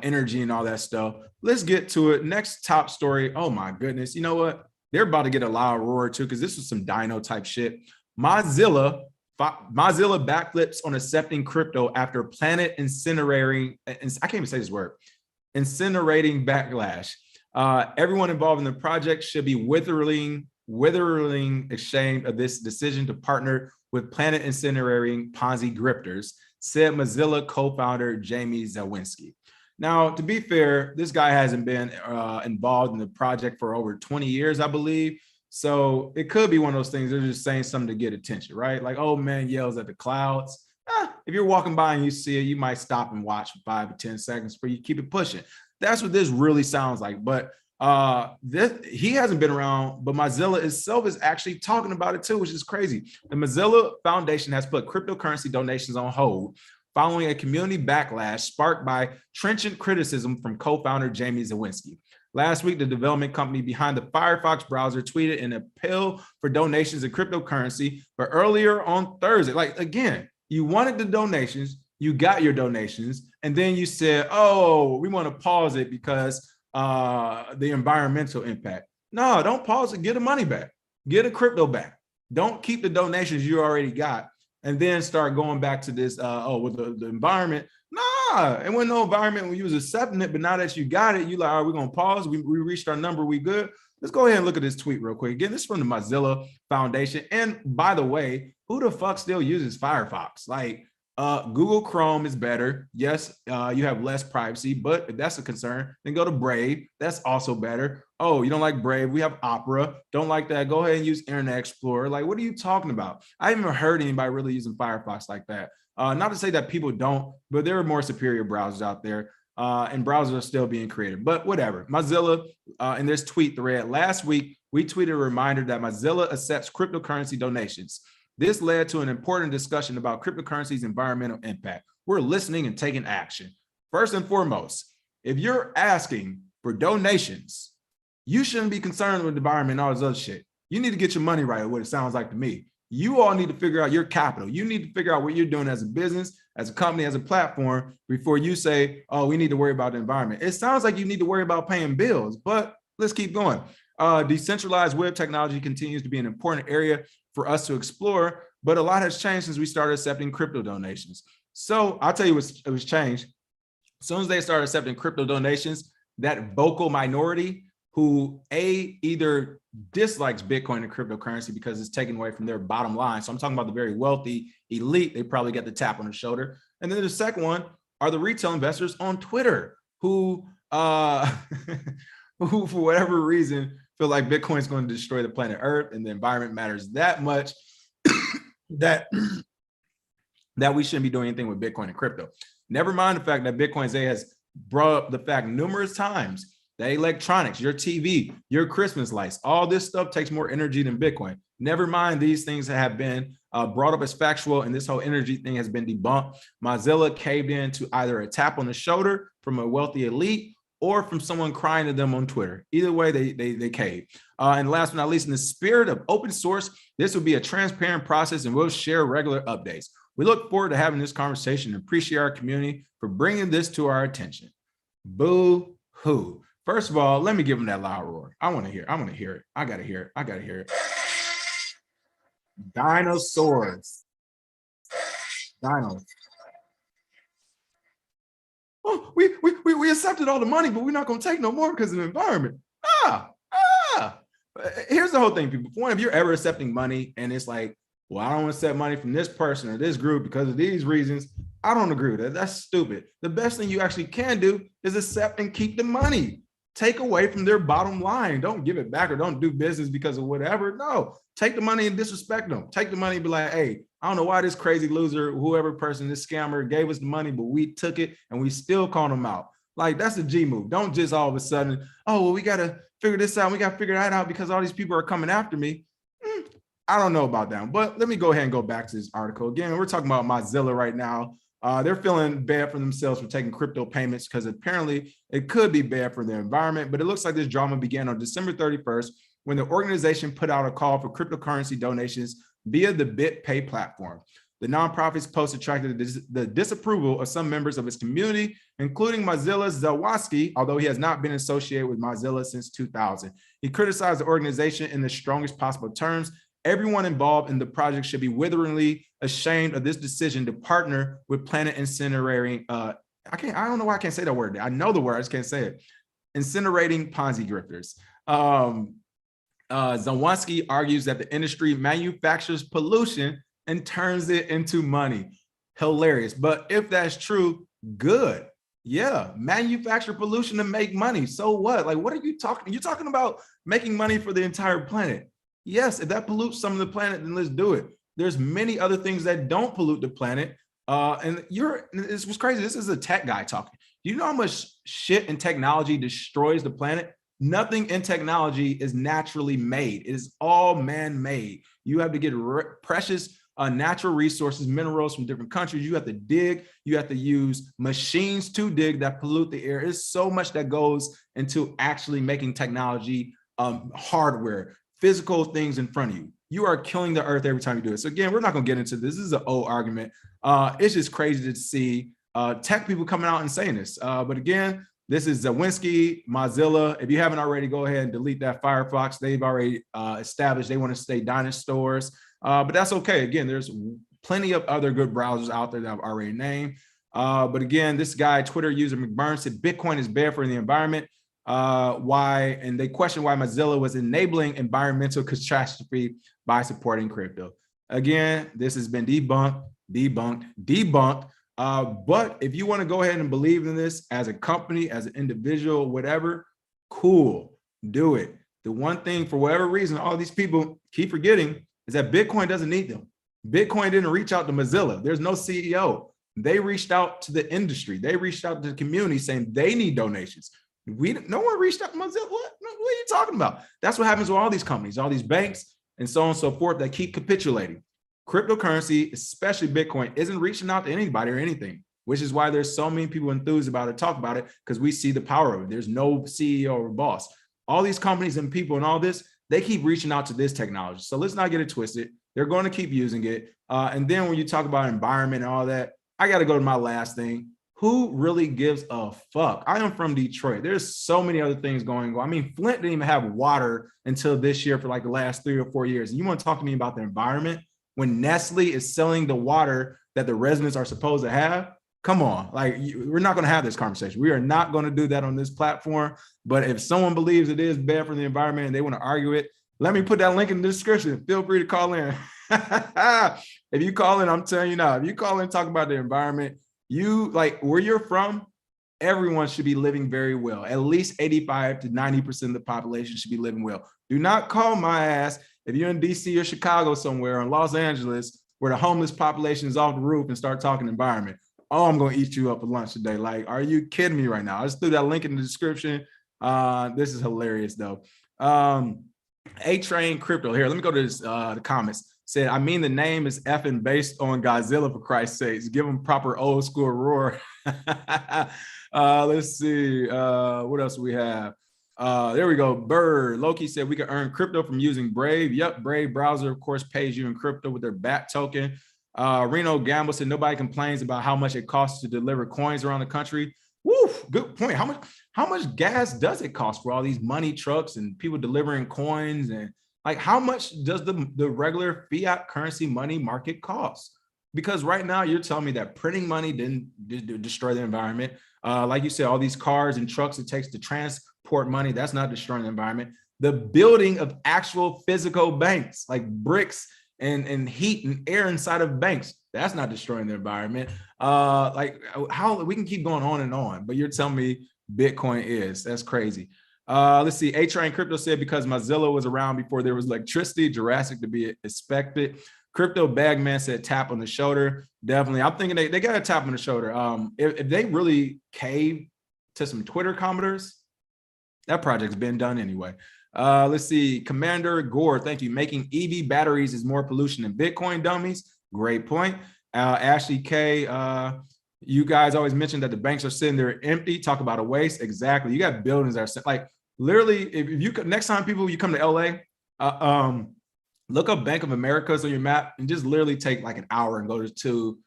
Speaker 1: energy and all that stuff. Let's get to it. Next top story. Oh my goodness. You know what? They're about to get a loud roar too because this was some dino type shit. Mozilla backflips on accepting crypto after planet incinerating. I can't even say this word. Incinerating backlash. Everyone involved in the project should be withering ashamed of this decision to partner with planet incinerating Ponzi grifters, said Mozilla co-founder Jamie Zawinski. Now, to be fair, this guy hasn't been involved in the project for over 20 years, I believe. So it could be one of those things. They're just saying something to get attention, right? Like, oh man yells at the clouds. If you're walking by and you see it, you might stop and watch for 5 or 10 seconds before you keep it pushing. That's what this really sounds like. But he hasn't been around, but Mozilla itself is actually talking about it too, which is crazy. The Mozilla Foundation has put cryptocurrency donations on hold following a community backlash sparked by trenchant criticism from co-founder Jamie Zawinski. Last week, the development company behind the Firefox browser tweeted an appeal for donations in cryptocurrency, but earlier on Thursday, like again, you wanted the donations, you got your donations, and then you said, oh, we want to pause it because the environmental impact. No, don't pause it, get the money back, get the crypto back. Don't keep the donations you already got and then start going back to this, with the environment. Nah, it wasn't no environment when you was accepting it, but now that you got it, you like, all right, we're gonna pause, we reached our number, we good. Let's go ahead and look at this tweet real quick. Again, this is from the Mozilla Foundation. And by the way, who the fuck still uses Firefox? Like, Google Chrome is better. Yes, you have less privacy, but if that's a concern, then go to Brave. That's also better. Oh, you don't like Brave? We have Opera. Don't like that? Go ahead and use Internet Explorer. Like, what are you talking about? I haven't heard anybody really using Firefox like that. Not to say that people don't, but there are more superior browsers out there, and browsers are still being created. But whatever. Mozilla, in this tweet thread last week, we tweeted a reminder that Mozilla accepts cryptocurrency donations. This led to an important discussion about cryptocurrency's environmental impact. We're listening and taking action. First and foremost, if you're asking for donations, you shouldn't be concerned with the environment and all this other shit. You need to get your money right, what it sounds like to me. You all need to figure out your capital. You need to figure out what you're doing as a business, as a company, as a platform, before you say, oh, we need to worry about the environment. It sounds like you need to worry about paying bills, but let's keep going. Decentralized web technology continues to be an important area for us to explore, but a lot has changed since we started accepting crypto donations. So I'll tell you it was changed. As soon as they started accepting crypto donations, that vocal minority who either dislikes Bitcoin and cryptocurrency because it's taken away from their bottom line. So I'm talking about the very wealthy elite. They probably get the tap on the shoulder. And then the second one are the retail investors on Twitter who for whatever reason feel like Bitcoin is going to destroy the planet Earth and the environment matters that much that we shouldn't be doing anything with Bitcoin and crypto. Never mind the fact that Bitcoin has brought up the fact numerous times that electronics, your TV, your Christmas lights, all this stuff takes more energy than Bitcoin. Never mind these things that have been brought up as factual, and this whole energy thing has been debunked. Mozilla caved in to either a tap on the shoulder from a wealthy elite or from someone crying to them on Twitter. Either way, they cave. And last but not least, in the spirit of open source, this will be a transparent process and we'll share regular updates. We look forward to having this conversation and appreciate our community for bringing this to our attention. Boo hoo. First of all, let me give them that loud roar. I want to hear it. I got to hear it. Dinosaurs. Dinos. Oh, we accepted all the money, but we're not going to take no more because of the environment. Here's the whole thing, people. One, if you're ever accepting money and it's like, well, I don't accept money from this person or this group because of these reasons, I don't agree with that. That's stupid. The best thing you actually can do is accept and keep the money. Take away from their bottom line. Don't give it back or don't do business because of whatever. No, take the money and disrespect them. Take the money and be like, hey, I don't know why this crazy loser, whoever person, this scammer gave us the money, but we took it and we still called them out. Like, that's a G move. Don't just all of a sudden, oh, well, we got to figure this out. We got to figure that out because all these people are coming after me. I don't know about that, but let me go ahead and go back to this article. Again, we're talking about Mozilla right now. They're feeling bad for themselves for taking crypto payments because apparently it could be bad for the environment, but it looks like this drama began on December 31st when the organization put out a call for cryptocurrency donations via the BitPay platform. The nonprofit's post attracted the disapproval of some members of its community, including Mozilla's Zawadzki, although he has not been associated with Mozilla since 2000. He criticized the organization in the strongest possible terms. Everyone involved in the project should be witheringly ashamed of this decision to partner with planet incinerating. I don't know why I can't say that word. I know the word, I just can't say it. Incinerating Ponzi grifters. Zawadzki argues that the industry manufactures pollution and turns it into money. Hilarious. But if that's true, good. Yeah, manufacture pollution to make money. So what? Like, what are you talking? You're talking about making money for the entire planet. Yes, if that pollutes some of the planet, then let's do it. There's many other things that don't pollute the planet. This was crazy. This is a tech guy talking. Do you know how much shit and technology destroys the planet? Nothing in technology is naturally made. It is all man-made. You have to get precious natural resources, minerals from different countries. You have to dig. You have to use machines to dig that pollute the air. There's so much that goes into actually making technology hardware, physical things in front of you. You are killing the earth every time you do it. So again, we're not going to get into this. This is an old argument. It's just crazy to see tech people coming out and saying this. But again, this is Zawadzki, Mozilla. If you haven't already, go ahead and delete that Firefox. They've already established they want to stay dinosaurs. But that's okay. Again, there's plenty of other good browsers out there that I've already named. But again, this guy, Twitter user McBurn, said Bitcoin is bad for the environment. And they question why Mozilla was enabling environmental catastrophe by supporting crypto. Again, this has been debunked. But if you want to go ahead and believe in this as a company, as an individual, whatever, cool, do it. The one thing, for whatever reason, all these people keep forgetting is that Bitcoin doesn't need them. Bitcoin didn't reach out to Mozilla. There's no CEO. They reached out to the industry. They reached out to the community saying they need donations. No one reached out to Mozilla. What are you talking about? That's what happens with all these companies, all these banks, and so on and so forth that keep capitulating. Cryptocurrency, especially Bitcoin, isn't reaching out to anybody or anything, which is why there's so many people enthused about it, talk about it, because we see the power of it. There's no CEO or boss. All these companies and people and all this, they keep reaching out to this technology. So let's not get it twisted. They're going to keep using it. And then when you talk about environment and all that, I got to go to my last thing. Who really gives a fuck? I am from Detroit. There's so many other things going on. I mean, Flint didn't even have water until this year for like the last 3 or 4 years. And you want to talk to me about the environment when Nestle is selling the water that the residents are supposed to have? Come on, like we're not going to have this conversation. We are not going to do that on this platform. But if someone believes it is bad for the environment and they want to argue it, let me put that link in the description. Feel free to call in. If you call in, I'm telling you now, if you call in and talk about the environment, you like where you're from, everyone should be living very well. At least 85 to 90% of the population should be living well. Do not call my ass if you're in DC or Chicago somewhere or in Los Angeles where the homeless population is off the roof and start talking environment. oh, I'm gonna eat you up for lunch today. Like, are you kidding me right now? I just threw that link in the description. This is hilarious though. A-Train Crypto here. Let me go to this, the comments. Said, I mean, the name is effing based on Godzilla, for Christ's sakes. Give him proper old school roar. Let's see. What else do we have? There we go. Bird. Loki said we can earn crypto from using Brave. Yep, Brave browser, of course, pays you in crypto with their BAT token. Reno Gamble said nobody complains about how much it costs to deliver coins around the country. Woo, good point. How much gas does it cost for all these money trucks and people delivering coins? And like, how much does the regular fiat currency money market cost? Because right now you're telling me that printing money didn't destroy the environment. Like you said, all these cars and trucks it takes to transport money, that's not destroying the environment. The building of actual physical banks, like bricks and heat and air inside of banks, that's not destroying the environment. Like, how we can keep going on, but you're telling me Bitcoin is. That's crazy. Let's see. A-Train Crypto said because Mozilla was around before there was electricity, Jurassic to be expected. Crypto Bagman said tap on the shoulder. Definitely. I'm thinking they got a tap on the shoulder. If they really cave to some Twitter commenters, that project's been done anyway. Let's see. Commander Gore, thank you. Making EV batteries is more pollution than Bitcoin dummies. Great point. Ashley K, you guys always mention that the banks are sitting there empty. Talk about a waste. Exactly. You got buildings that are like literally. If you next time you come to LA, look up Bank of America's on your map and just literally take like an hour and go to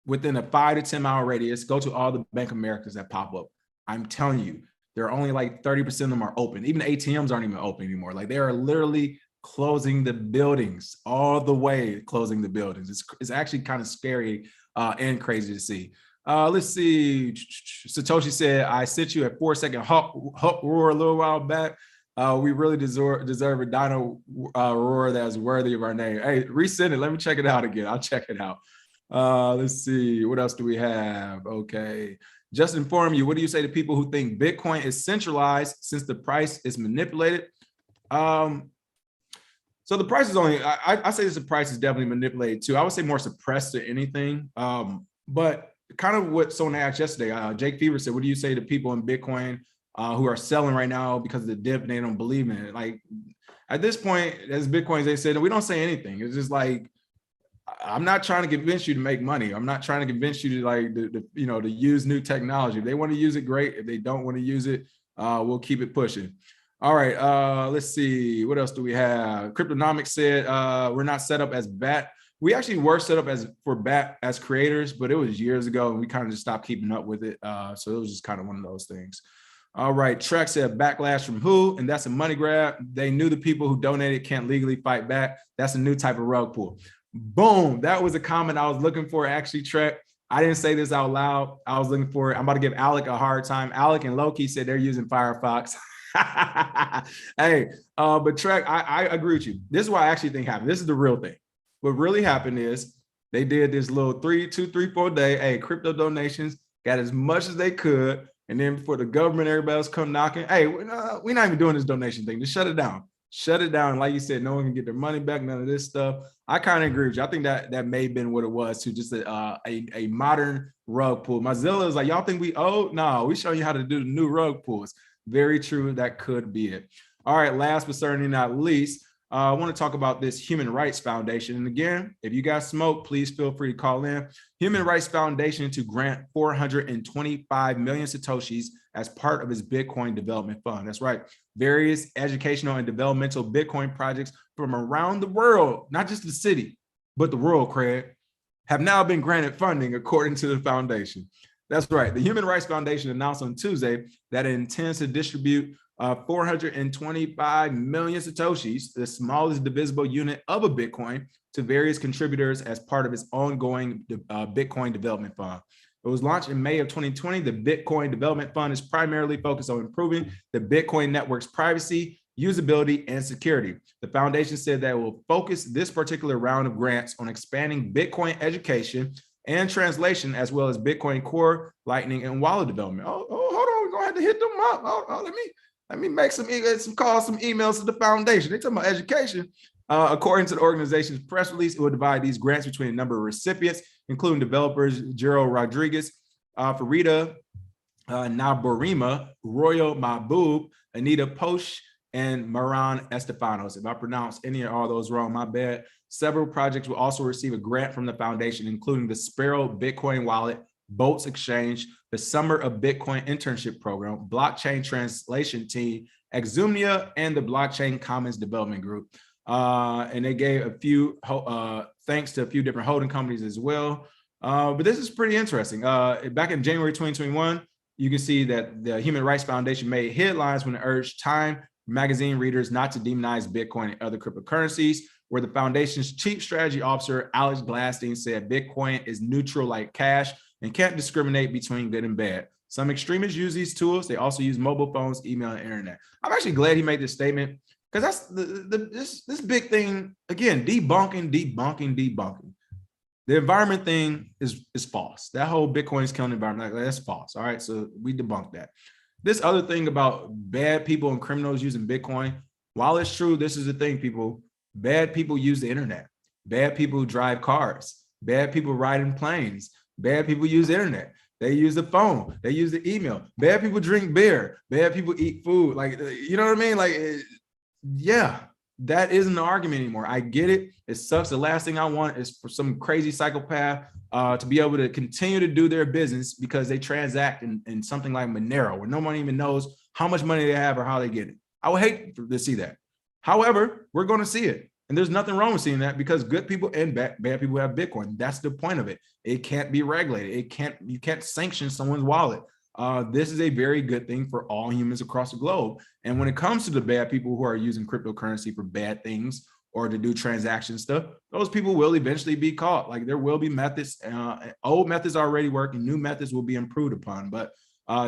Speaker 1: within a 5 to 10 mile radius. Go to all the Bank of Americas that pop up. I'm telling you, there are only like 30% of them are open. Even the ATMs aren't even open anymore. Like they are literally closing the buildings all the way, closing the buildings. It's actually kind of scary and crazy to see. Let's see. Satoshi said, I sent you a 4-second hawk roar a little while back. We really deserve a dino roar that is worthy of our name. Hey, resend it. Let me check it out again. I'll check it out. Let's see. What else do we have? Okay. Just inform you. What do you say to people who think Bitcoin is centralized since the price is manipulated? So the price is only, I say the price is definitely manipulated too. I would say more suppressed to anything. But kind of what someone asked yesterday, Jake Fever said, what do you say to people in Bitcoin who are selling right now because of the dip and they don't believe in it? Like at this point, as Bitcoins, they said, we don't say anything. It's just like, I'm not trying to convince you to make money. I'm not trying to convince you to like, to use new technology. If they want to use it, great. If they don't want to use it, we'll keep it pushing. All right, let's see. What else do we have? Cryptonomics said we're not set up as BAT. We actually were set up for BAT as creators, but it was years ago and we kind of just stopped keeping up with it. So it was just kind of one of those things. All right, Trek said backlash from who? And that's a money grab. They knew the people who donated can't legally fight back. That's a new type of rug pull. Boom, that was a comment I was looking for actually, Trek. I didn't say this out loud. I was looking for it. I'm about to give Alec a hard time. Alec and Loki said they're using Firefox. Hey, but Trek, I agree with you. This is what I actually think happened. This is the real thing. What really happened is they did this little 2, 3, 4 day, hey, crypto donations, got as much as they could. And then before the government, everybody else come knocking, hey, we're not even doing this donation thing. Just shut it down. Shut it down. Like you said, no one can get their money back, none of this stuff. I kind of agree with you. I think that may have been what it was too, just a modern rug pull. Mozilla is like, y'all think we owe? No, we show you how to do the new rug pulls. Very true. That could be it. All right. Last but certainly not least, I want to talk about this Human Rights Foundation. And again, if you guys smoke, please feel free to call in. Human Rights Foundation to grant 425 million Satoshis as part of its Bitcoin development fund. That's right. Various educational and developmental Bitcoin projects from around the world, not just the city, but the world, Craig, have now been granted funding according to the foundation. That's right. The Human Rights Foundation announced on Tuesday that it intends to distribute 425 million Satoshis, the smallest divisible unit of a Bitcoin, to various contributors as part of its ongoing Bitcoin Development Fund. It was launched in May of 2020. The Bitcoin Development Fund is primarily focused on improving the Bitcoin network's privacy, usability, and security. The foundation said that it will focus this particular round of grants on expanding Bitcoin education and translation, as well as Bitcoin Core, Lightning, and wallet development. Oh, hold on, we're gonna have to hit them up. Let me make some calls, some emails to the foundation. They talking about education. According to the organization's press release, it will divide these grants between a number of recipients, including developers Jero Rodriguez, Farida Naborima, Royal Mahbub, Anita Posh, and Maran Estefanos. If I pronounce any or all those wrong, my bad. Several projects will also receive a grant from the foundation, including the Sparrow Bitcoin Wallet, Bolts Exchange, the Summer of Bitcoin Internship Program, Blockchain Translation Team, Exumnia, and the Blockchain Commons Development Group. And they gave a few thanks to a few different holding companies as well. But this is pretty interesting. Back in January 2021, you can see that the Human Rights Foundation made headlines when it urged Time magazine readers not to demonize Bitcoin and other cryptocurrencies, where the foundation's chief strategy officer, Alex Gladstein, said Bitcoin is neutral like cash and can't discriminate between good and bad. Some extremists use these tools. They also use mobile phones, email, and internet. I'm actually glad he made this statement, because that's this big thing. Again, debunking. The environment thing is false. That whole Bitcoin is killing the environment, that's false. All right, so we debunked that. This other thing about bad people and criminals using Bitcoin, while it's true, this is the thing, people. Bad people use the internet. Bad people drive cars. Bad people ride in planes. Bad people use the internet. They use the phone. They use the email. Bad people drink beer. Bad people eat food. Like, you know what I mean? Like, yeah, that isn't an argument anymore. I get it. It sucks. The last thing I want is for some crazy psychopath to be able to continue to do their business because they transact in something like Monero, where no one even knows how much money they have or how they get it. I would hate to see that. However, we're going to see it. And there's nothing wrong with seeing that, because good people and bad people have Bitcoin. That's the point of it. It can't be regulated. You can't sanction someone's wallet. This is a very good thing for all humans across the globe. And when it comes to the bad people who are using cryptocurrency for bad things or to do transaction stuff, those people will eventually be caught. Like, there will be methods. Old methods are already working. New methods will be improved upon. But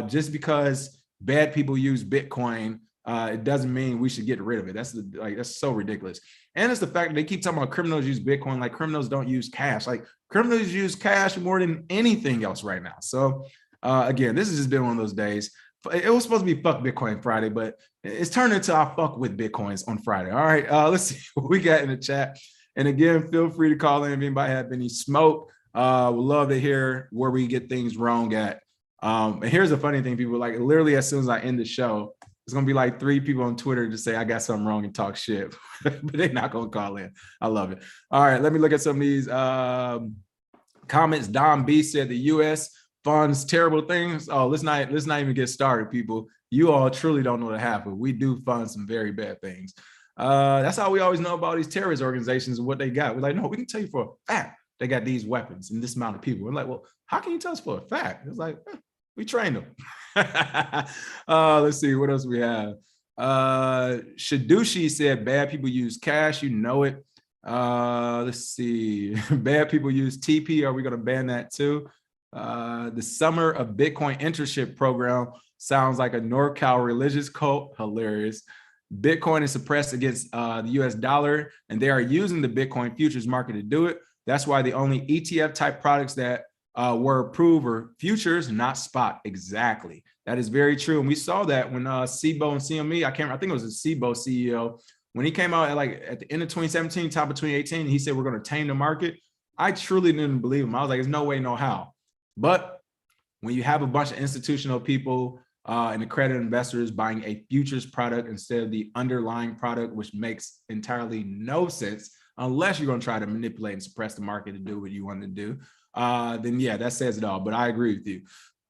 Speaker 1: just because bad people use Bitcoin, it doesn't mean we should get rid of it. That's so ridiculous. And it's the fact that they keep talking about criminals use Bitcoin, like criminals don't use cash. Like, criminals use cash more than anything else right now. So again, this has just been one of those days. It was supposed to be fuck Bitcoin Friday, but it's turned into I fuck with Bitcoins on Friday. All right, let's see what we got in the chat. And again, feel free to call in if anybody have any smoke. We'd love to hear where we get things wrong at. And here's the funny thing, people, like literally as soon as I end the show, it's gonna be like 3 people on Twitter to say I got something wrong and talk shit, but they're not gonna call in. I love it. All right, let me look at some of these comments. Don B said the U.S. funds terrible things. Oh, let's not even get started, people. You all truly don't know the half of it. We do fund some very bad things. That's how we always know about these terrorist organizations and what they got. We're like, no, we can tell you for a fact they got these weapons and this amount of people. We're like, well, how can you tell us for a fact? It's like, we trained them. Let's see, what else we have? Shadushi said bad people use cash, you know it. Let's see, bad people use TP. Are we going to ban that too? The Summer of Bitcoin Internship Program sounds like a NorCal religious cult. Hilarious. Bitcoin is suppressed against the US dollar, and they are using the Bitcoin futures market to do it. That's why the only ETF type products that were approved were futures, not spot. Exactly. That is very true. And we saw that when SIBO and CME, I think it was a SIBO CEO, when he came out at the end of 2017, top of 2018, he said, we're going to tame the market. I truly didn't believe him. I was like, there's no way, no how. But when you have a bunch of institutional people and accredited investors buying a futures product instead of the underlying product, which makes entirely no sense, unless you're going to try to manipulate and suppress the market to do what you want to do, then yeah, that says it all. But I agree with you.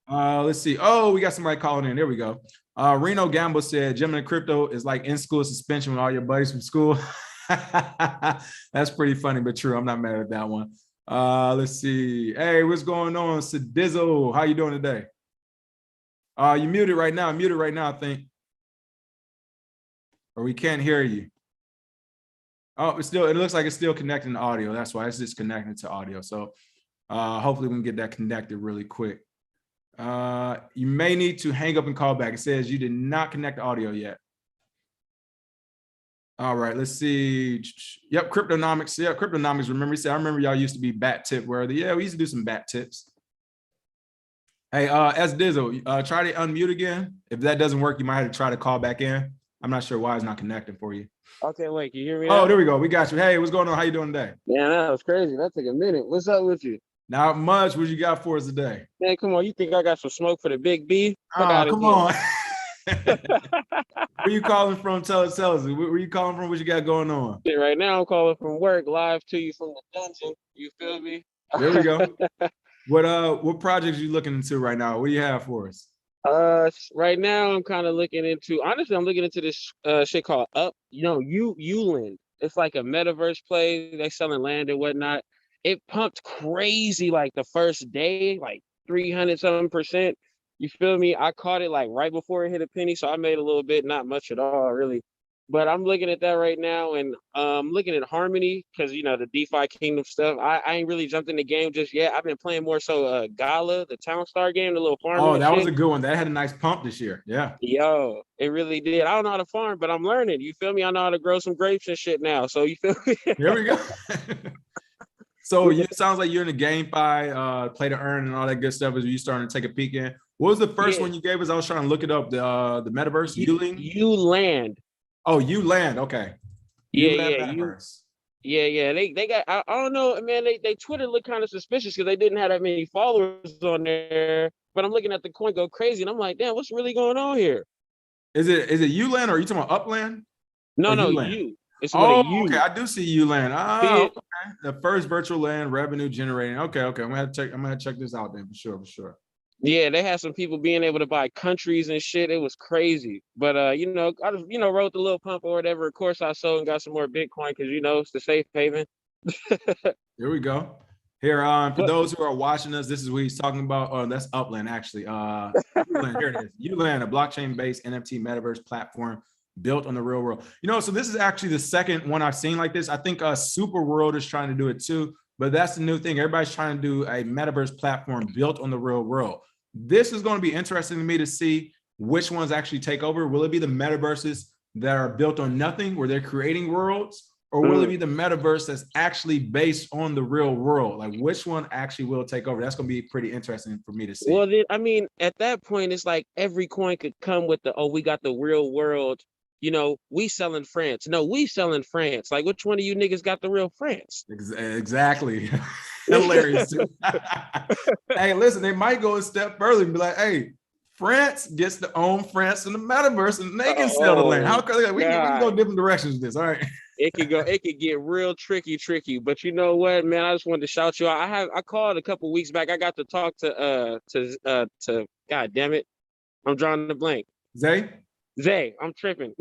Speaker 1: Let's see. Oh, we got somebody calling in. There we go. Reno Gamble said, Gemini crypto is like in-school suspension with all your buddies from school. That's pretty funny, but true. I'm not mad at that one. Let's see. Hey, what's going on? Sdizzle, how you doing today? You muted right now. I think. Or we can't hear you. Oh, it looks like it's still connecting to audio. That's why it's just connecting to audio. So hopefully we can get that connected really quick. You may need to hang up and call back. It says you did not connect the audio yet. All right, let's see. Yep, Cryptonomics. Yeah, Cryptonomics. I remember y'all used to be bat tip worthy. Yeah, we used to do some bat tips. Hey, Sdizzle, try to unmute again. If that doesn't work, you might have to try to call back in. I'm not sure why it's not connecting for you.
Speaker 4: Okay, wait, can you hear me
Speaker 1: Oh,
Speaker 4: now?
Speaker 1: there we go. We got you. Hey, what's going on? How you doing today?
Speaker 4: Man, that was crazy. That took a minute. What's up with you?
Speaker 1: Not much. What you got for us today?
Speaker 4: Man, come on. You think I got some smoke for the big B? Fuck
Speaker 1: Oh,
Speaker 4: out of
Speaker 1: come
Speaker 4: here.
Speaker 1: on. Where you calling from? Tell us. Where you calling from? What you got going on?
Speaker 4: Right now, I'm calling from work, live to you from the dungeon. You feel me?
Speaker 1: There we go. What projects you looking into right now? What do you have for us?
Speaker 4: Right now, I'm kind of looking into. Honestly, I'm looking into this shit called Up. You know, Uland. It's like a metaverse play. They selling land and whatnot. It pumped crazy like the first day, like 300 something percent. You feel me? I caught it like right before it hit a penny, so I made a little bit, not much at all, really. But I'm looking at that right now, and looking at Harmony because you know the DeFi Kingdom stuff. I ain't really jumped in the game just yet. I've been playing more so Gala, the Town Star game, the little farming.
Speaker 1: Oh, that was
Speaker 4: shit.
Speaker 1: a good one. That had a nice pump this year. Yeah.
Speaker 4: Yo, it really did. I don't know how to farm, but I'm learning. You feel me? I know how to grow some grapes and shit now. So you feel me?
Speaker 1: There we go. So it sounds like you're in the GameFi, play to earn and all that good stuff. As you starting to take a peek in. What was the first one you gave us? I was trying to look it up. The Metaverse.
Speaker 4: Uland.
Speaker 1: Oh, Uland. Okay.
Speaker 4: Yeah,
Speaker 1: Metaverse.
Speaker 4: yeah. They got. I don't know, man. They Twitter looked kind of suspicious because they didn't have that many followers on there. But I'm looking at the coin go crazy, and I'm like, damn, what's really going on here?
Speaker 1: Is it Uland or are you talking about Upland?
Speaker 4: No,
Speaker 1: Uland?
Speaker 4: you. It's
Speaker 1: Oh,
Speaker 4: with a U.
Speaker 1: okay. I do see Uland. Oh, okay. The first virtual land revenue generating. Okay. I'm gonna check this out then for sure.
Speaker 4: Yeah, they had some people being able to buy countries and shit. It was crazy. But you know, I just wrote the little pump or whatever. Of course, I sold and got some more Bitcoin because it's the safe haven.
Speaker 1: Here we go. Here, for
Speaker 4: But
Speaker 1: those who are watching us, this is what he's talking about. Oh, that's Upland actually. Uland, here it is. Uland, a blockchain-based NFT metaverse platform built on the real world. So this is actually the second one I've seen like this. I think Super World is trying to do it too, but that's the new thing. Everybody's trying to do a metaverse platform built on the real world. This is going to be interesting to me to see which ones actually take over. Will it be the metaverses that are built on nothing, where they're creating worlds, or will it be the metaverse that's actually based on the real world? Like, which one actually will take over? That's going to be pretty interesting for me to see.
Speaker 4: well, I mean, at that point, it's like every coin could come with we got the real world. We selling France. No, we selling France. Like, which one of you niggas got the real France?
Speaker 1: Exactly. Hilarious. Hey, listen, they might go a step further and be like, hey, France gets to own France in the metaverse and they can sell the land. How can we can go different directions with this? All right.
Speaker 4: It could get real tricky. But you know what, man? I just wanted to shout you out. I called a couple weeks back. I got to talk to God damn it. I'm drawing the blank. Zay, I'm tripping.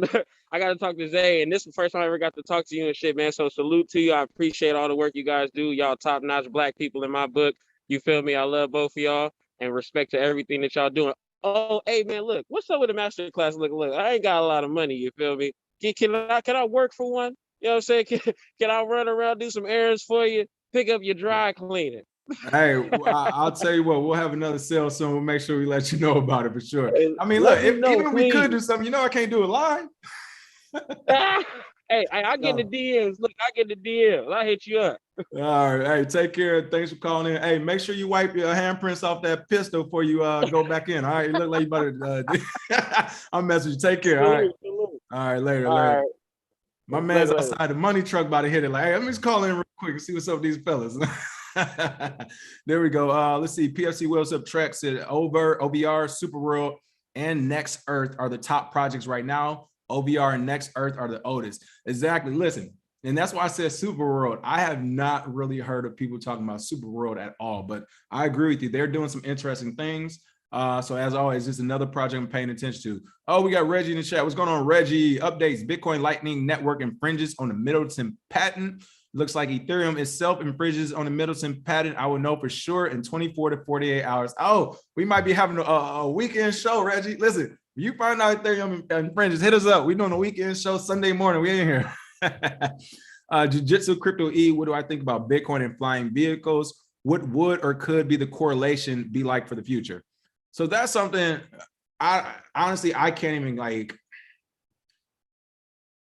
Speaker 4: I got to talk to Zay, and this is the first time I ever got to talk to you and shit, man. So salute to you. I appreciate all the work you guys do. Y'all top-notch black people in my book. You feel me? I love both of y'all and respect to everything that y'all doing. Oh, hey, man, look. What's up with the master class? Look, I ain't got a lot of money. You feel me? Can I work for one? You know what I'm saying? Can I run around, do some errands for you, pick up your dry cleaning?
Speaker 1: Hey, I'll tell you what, we'll have another sale soon. We'll make sure we let you know about it for sure. I mean, look, even if we could do something, I can't do it live.
Speaker 4: Hey, I get the DMs. Look, I get the DMs. I hit you up.
Speaker 1: All right. Hey, take care. Thanks for calling in. Hey, make sure you wipe your handprints off that pistol before you go back in. All right. You look like you better. I'll message you. Take care. All right. All right. Later. Right. My man's outside the money truck about to hit it. Like, hey, let me just call in real quick and see what's up with these fellas. There we go. Let's see. PFC Whales Up Track said OVR, Super World, and Next Earth are the top projects right now. OVR and Next Earth are the oldest. Exactly. Listen, and that's why I said Super World. I have not really heard of people talking about Super World at all, but I agree with you. They're doing some interesting things. So as always, just another project I'm paying attention to. Oh, we got Reggie in the chat. What's going on, Reggie? Updates. Bitcoin Lightning Network infringes on the Middleton patent. Looks like Ethereum itself infringes on the Middleton patent. I will know for sure in 24 to 48 hours. Oh, we might be having a weekend show, Reggie. Listen, if you find out Ethereum infringes, hit us up. We're doing a weekend show Sunday morning. We in here. Jiu-Jitsu Crypto E, what do I think about Bitcoin and flying vehicles? What would or could be the correlation be like for the future? So that's something I honestly can't even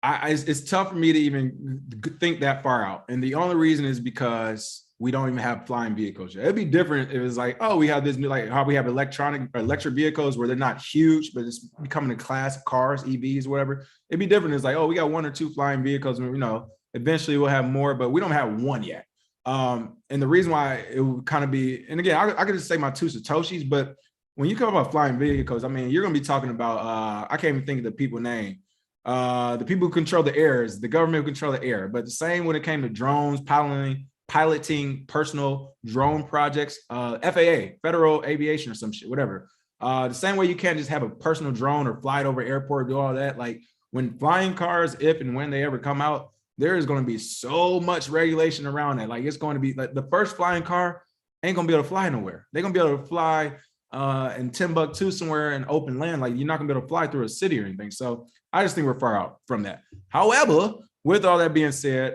Speaker 1: it's tough for me to even think that far out. And the only reason is because we don't even have flying vehicles yet. It'd be different if it's like, oh, we have this new, like how we have electric vehicles where they're not huge, but it's becoming a class of cars, EVs, whatever. It'd be different. It's like, oh, we got 1 or 2 flying vehicles, and eventually we'll have more, but we don't have one yet. And the reason why it would kind of be, and again, I could just say my 2 Satoshis, but when you talk about flying vehicles, I mean, you're going to be talking about, I can't even think of the people's name. The people who control the airs, the government who control the air, but the same when it came to drones, piloting personal drone projects, FAA, Federal Aviation or some shit, whatever. The same way you can't just have a personal drone or fly it over airport, do all that. Like when flying cars, if and when they ever come out, there is going to be so much regulation around that. Like it's going to be like the first flying car ain't going to be able to fly nowhere. They're going to be able to fly in Timbuktu somewhere in open land. Like you're not going to be able to fly through a city or anything. So I just think we're far out from that. However, with all that being said,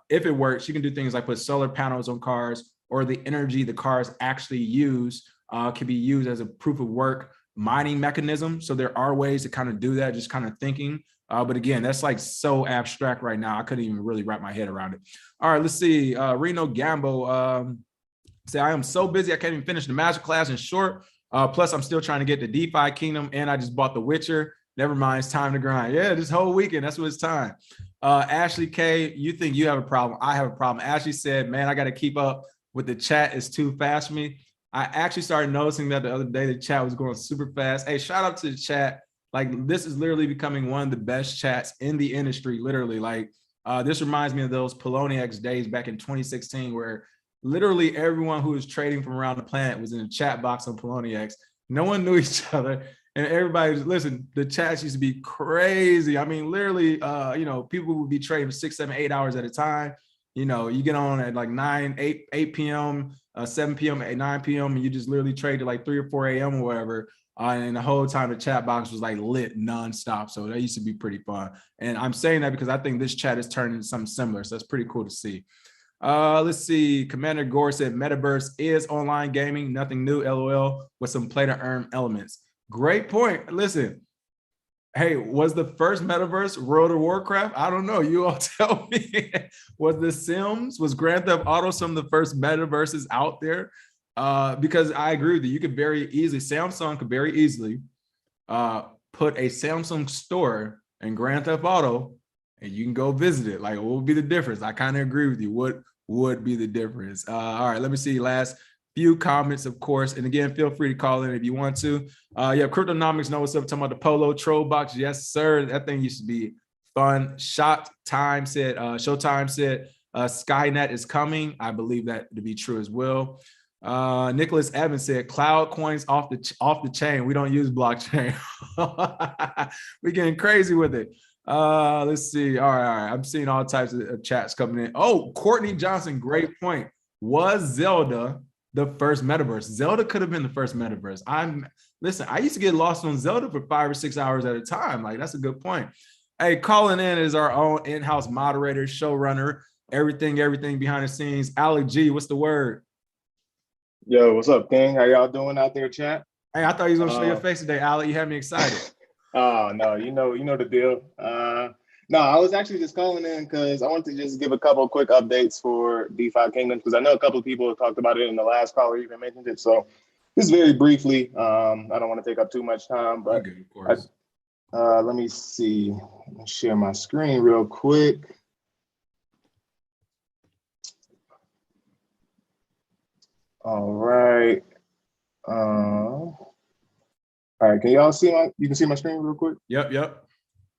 Speaker 1: if it works, you can do things like put solar panels on cars, or the energy the cars actually use can be used as a proof of work mining mechanism. So there are ways to kind of do that, just kind of thinking. But again, that's like so abstract right now. I couldn't even really wrap my head around it. All right, let's see. Reno Gambo say, I am so busy, I can't even finish the master class in short. Plus, I'm still trying to get the DeFi Kingdom, and I just bought The Witcher. Never mind, it's time to grind. Yeah, this whole weekend, that's what it's time. Ashley K, you think you have a problem? I have a problem. Ashley said, man, I got to keep up with the chat. It's too fast for me. I actually started noticing that the other day, the chat was going super fast. Hey, shout out to the chat. Like this is literally becoming one of the best chats in the industry, literally. Like this reminds me of those Poloniex days back in 2016, where literally everyone who was trading from around the planet was in a chat box on Poloniex. No one knew each other. And everybody was, listen, the chats used to be crazy. I mean, literally, people would be trading for 6, 7, 8 hours at a time. You get on at like 8 p.m., 7 p.m., 9 p.m., and you just literally trade to like 3 or 4 a.m. or whatever. And the whole time the chat box was like lit nonstop. So that used to be pretty fun. And I'm saying that because I think this chat is turning into something similar. So that's pretty cool to see. Let's see. Commander Gore said Metaverse is online gaming, nothing new, LOL, with some play to earn elements. Great point. Listen, hey, was the first Metaverse World of Warcraft? I don't know. You all tell me. Was The Sims, was Grand Theft Auto some of the first Metaverses out there? Because I agree with you. You could very easily, Samsung could very easily put a Samsung store in Grand Theft Auto and you can go visit it. Like, what would be the difference? I kind of agree with you. What would be the difference? All right, let me see. Last few comments, of course. And again, feel free to call in if you want to. Yeah, Cryptonomics know what's up. Talking about the Polo Troll Box. Yes, sir. That thing used to be fun. Showtime said Skynet is coming. I believe that to be true as well. Nicholas Evans said cloud coins off the chain. We don't use blockchain. We're getting crazy with it. Let's see. All right. I'm seeing all types of chats coming in. Oh, Courtney Johnson, great point. Was Zelda the first Metaverse? Zelda could have been the first Metaverse. Listen, I used to get lost on Zelda for 5 or 6 hours at a time. Like, that's a good point. Hey, calling in is our own in-house moderator, showrunner, everything behind the scenes. Ali G, what's the word?
Speaker 5: Yo, what's up, King? How y'all doing out there, chat?
Speaker 1: Hey, I thought you was gonna show your face today, Ali. You had me excited.
Speaker 5: Oh no, you know the deal. No, I was actually just calling in because I want to just give a couple of quick updates for DeFi Kingdoms, because I know a couple of people have talked about it in the last call or even mentioned it. So just very briefly, I don't want to take up too much time, but
Speaker 1: good, of course.
Speaker 5: Let me see. Let me share my screen real quick. All right. All right, can y'all see you can see my screen real quick?
Speaker 1: Yep.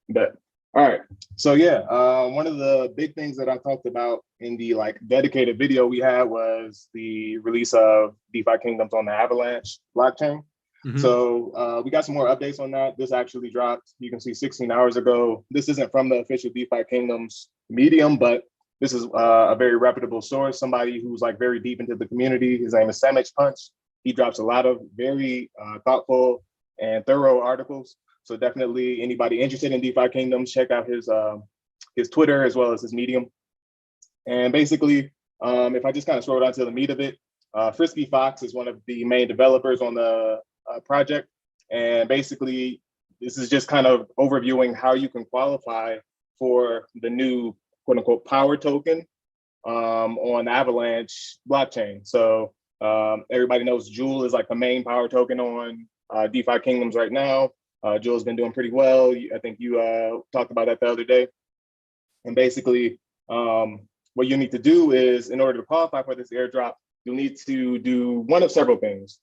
Speaker 5: Bet. All right. So yeah, one of the big things that I talked about in the dedicated video we had was the release of DeFi Kingdoms on the Avalanche blockchain. Mm-hmm. So we got some more updates on that. This actually dropped, you can see 16 hours ago. This isn't from the official DeFi Kingdoms Medium, but this is a very reputable source, somebody who's very deep into the community. His name is Samich Punch. He drops a lot of very thoughtful and thorough articles. So definitely anybody interested in DeFi Kingdoms, check out his Twitter as well as his Medium. And basically, if I just kind of scroll down to the meat of it, Frisky Fox is one of the main developers on the project. And basically, this is just kind of overviewing how you can qualify for the new quote unquote power token on the Avalanche blockchain. So everybody knows Jewel is like the main power token on DeFi Kingdoms right now. Jewel's been doing pretty well. I think you talked about that the other day. And basically, what you need to do is, in order to qualify for this airdrop, you'll need to do one of several things.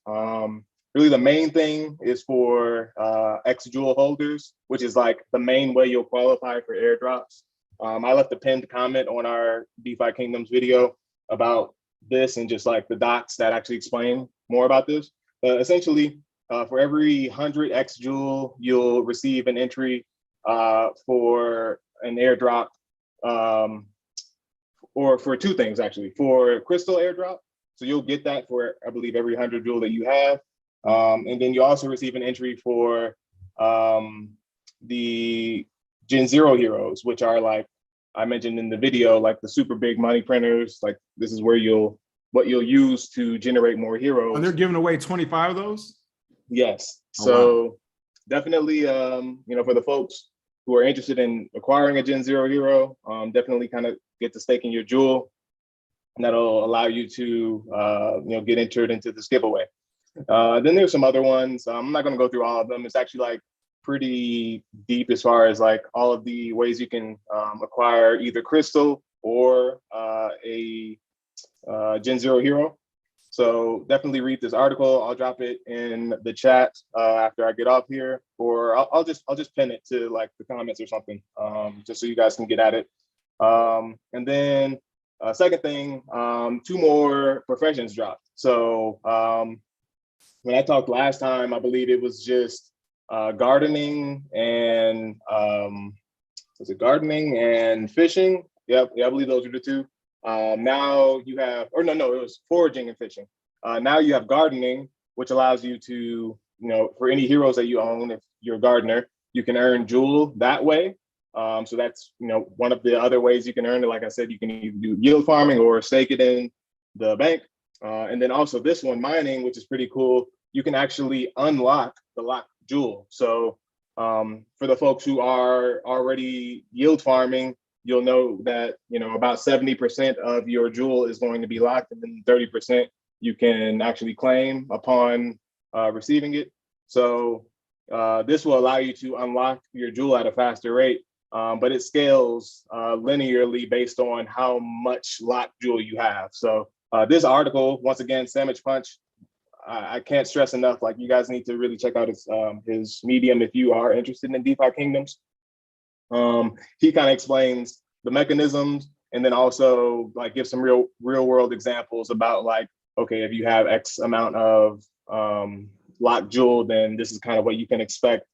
Speaker 5: Really, the main thing is for X-Jewel holders, which is like the main way you'll qualify for airdrops. I left a pinned comment on our DeFi Kingdoms video about this and just like the docs that actually explain more about this. Essentially, for every 100 X-Jewel, you'll receive an entry for an airdrop, or for two things actually. For crystal airdrop, so you'll get that for, I believe, every 100 Jewel that you have. And then you also receive an entry for the Gen Zero heroes, which are, like I mentioned in the video, like the super big money printers. Like this is where what you'll use to generate more heroes.
Speaker 1: And they're giving away 25 of those?
Speaker 5: Yes.
Speaker 1: Oh,
Speaker 5: So
Speaker 1: wow.
Speaker 5: definitely, for the folks who are interested in acquiring a Gen Zero hero, definitely kind of get to stake in your Jewel. And that'll allow you to, get entered into this giveaway. Then there's some other ones. I'm not going to go through all of them. It's actually like pretty deep as far as like all of the ways you can acquire either crystal or a Gen Zero hero. So definitely read this article. I'll drop it in the chat after I get off here, or I'll just pin it to like the comments or something, just so you guys can get at it. And then second thing, 2 more professions dropped. So when I talked last time, I believe it was just gardening and was it gardening and fishing? Yep, yeah, I believe those are the 2. Now you have, or no, it was foraging and fishing. Now you have gardening, which allows you to, for any heroes that you own, if you're a gardener, you can earn Jewel that way. So that's, one of the other ways you can earn it. Like I said, you can either do yield farming or stake it in the bank. And then also this one, mining, which is pretty cool. You can actually unlock the locked Jewel. So for the folks who are already yield farming, you'll know that, about 70% of your Jewel is going to be locked, and then 30% you can actually claim upon receiving it. So this will allow you to unlock your Jewel at a faster rate, but it scales linearly based on how much locked Jewel you have. So this article, once again, Sandwich Punch, I can't stress enough, like you guys need to really check out his Medium if you are interested in DeFi Kingdoms. He kind of explains the mechanisms, and then also like give some real world examples about like, okay, if you have X amount of locked Jewel, then this is kind of what you can expect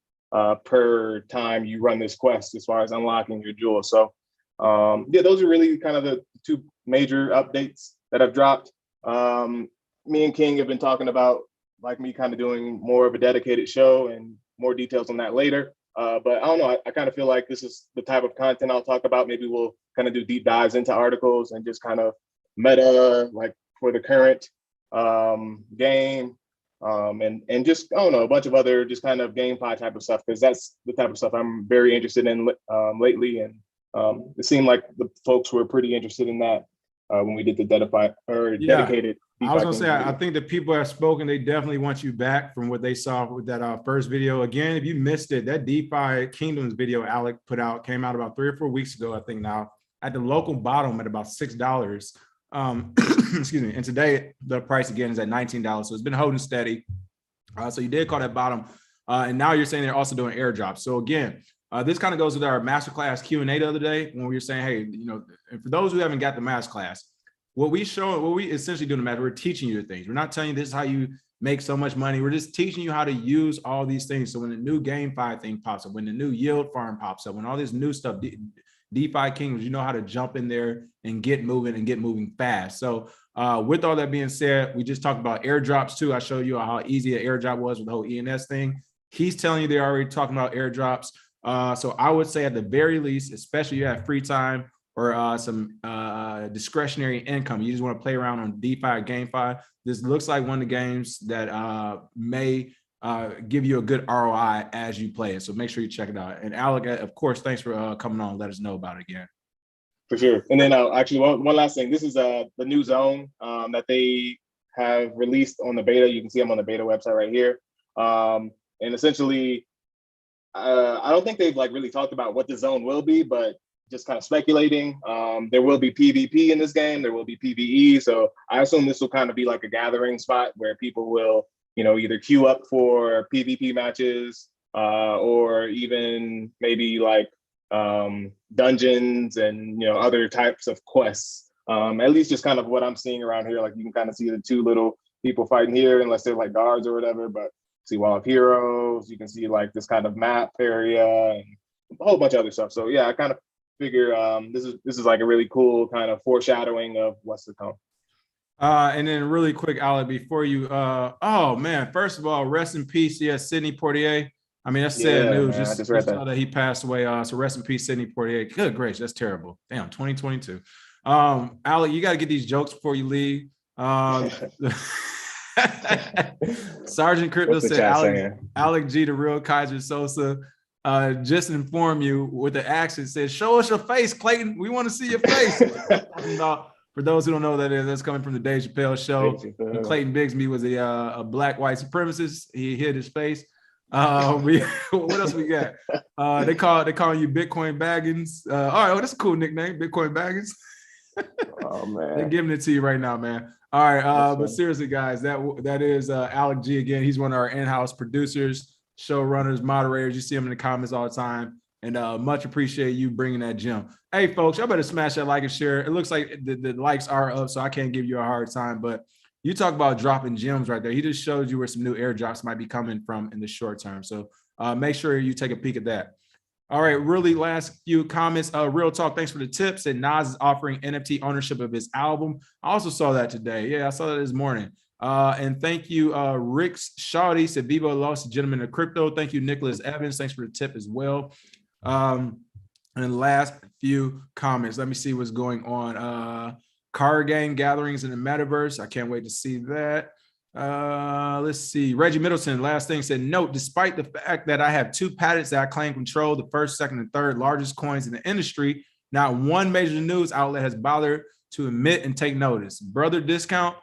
Speaker 5: per time you run this quest as far as unlocking your Jewel. So yeah, those are really kind of the 2 major updates that I've dropped. Me and King have been talking about like me kind of doing more of a dedicated show, and more details on that later. But I don't know, I kind of feel like this is the type of content I'll talk about. Maybe we'll kind of do deep dives into articles and just kind of meta, like for the current game, and just, I don't know, a bunch of other just kind of GameFi type of stuff, because that's the type of stuff I'm very interested in lately. And it seemed like the folks were pretty interested in that when we did the dedicated.
Speaker 1: I was gonna say, I think the people have spoken, they definitely want you back from what they saw with that first video. Again, if you missed it, that DeFi Kingdoms video Alec put out came out about 3 or 4 weeks ago, I think now, at the local bottom at about $6. Excuse me. And today the price again is at $19. So it's been holding steady. So you did call that bottom. And now you're saying they're also doing airdrops. So again, this kind of goes with our masterclass Q&A the other day when we were saying, hey, and for those who haven't got the masterclass, what we essentially do in the math, we're teaching you the things. We're not telling you this is how you make so much money. We're just teaching you how to use all these things. So when the new GameFi thing pops up, when the new yield farm pops up, when all this new stuff, DeFi Kingdoms, you know how to jump in there and get moving fast. So with all that being said, we just talked about airdrops too. I showed you how easy an airdrop was with the whole ENS thing. He's telling you they're already talking about airdrops. So I would say at the very least, especially if you have free time or some discretionary income, you just want to play around on DeFi or GameFi, this looks like one of the games that may give you a good ROI as you play it. So make sure you check it out. And Alec, of course, thanks for coming on. Let us know about it again.
Speaker 5: For sure. And then actually one last thing. This is the new zone that they have released on the beta. You can see them on the beta website right here. And essentially, I don't think they've like really talked about what the zone will be, but just kind of speculating. There will be PvP in this game. There will be PvE. So I assume this will kind of be like a gathering spot where people will, either queue up for PvP matches or even maybe like dungeons and other types of quests. At least just kind of what I'm seeing around here. Like you can kind of see the two little people fighting here, unless they're like guards or whatever. But see Wall of Heroes. You can see like this kind of map area and a whole bunch of other stuff. So yeah, I kind of figure this is like a really cool kind of foreshadowing of what's to come.
Speaker 1: And then really quick, Alec, before you, oh man, first of all, rest in peace, yes, Sidney Poitier. I mean, that's sad news.
Speaker 5: Man, just read
Speaker 1: that he passed away. So rest in peace, Sidney Poitier. Good gracious, that's terrible. Damn, 2022. Alec, you got to get these jokes before you leave. Sergeant Crypto said, Alec G, the real Kaiser Sosa, just inform you with the accent, says, show us your face, Clayton. We want to see your face. For those who don't know what that is, that's coming from the Dave Chappelle show. Clayton Bigsby was a black white supremacist. He hid his face. What else we got? They call you Bitcoin Baggins. All right, well, that's a cool nickname, Bitcoin Baggins.
Speaker 5: Oh man,
Speaker 1: they're giving it to you right now, man. All right, but seriously, guys, that is Alec G again. He's one of our in-house producers, showrunners, moderators. You see him in the comments all the time, and much appreciate you bringing that gem. Hey, folks, y'all better smash that like and share. It looks like the likes are up, so I can't give you a hard time, but you talk about dropping gems right there. He just showed you where some new airdrops might be coming from in the short term. So make sure you take a peek at that. All right, really last few comments. Real talk, thanks for the tips. And Nas is offering NFT ownership of his album. I also saw that today. Yeah, I saw that this morning. And thank you, Rick's Shawty said, Vivo lost a gentleman of crypto. Thank you, Nicholas Evans. Thanks for the tip as well. And last few comments. Let me see what's going on. Card game gatherings in the metaverse. I can't wait to see that. Let's see. Reggie Middleton, last thing, said, note, despite the fact that I have 2 patents that I claim control the first, second, and third largest coins in the industry, not one major news outlet has bothered to admit and take notice. Brother discount.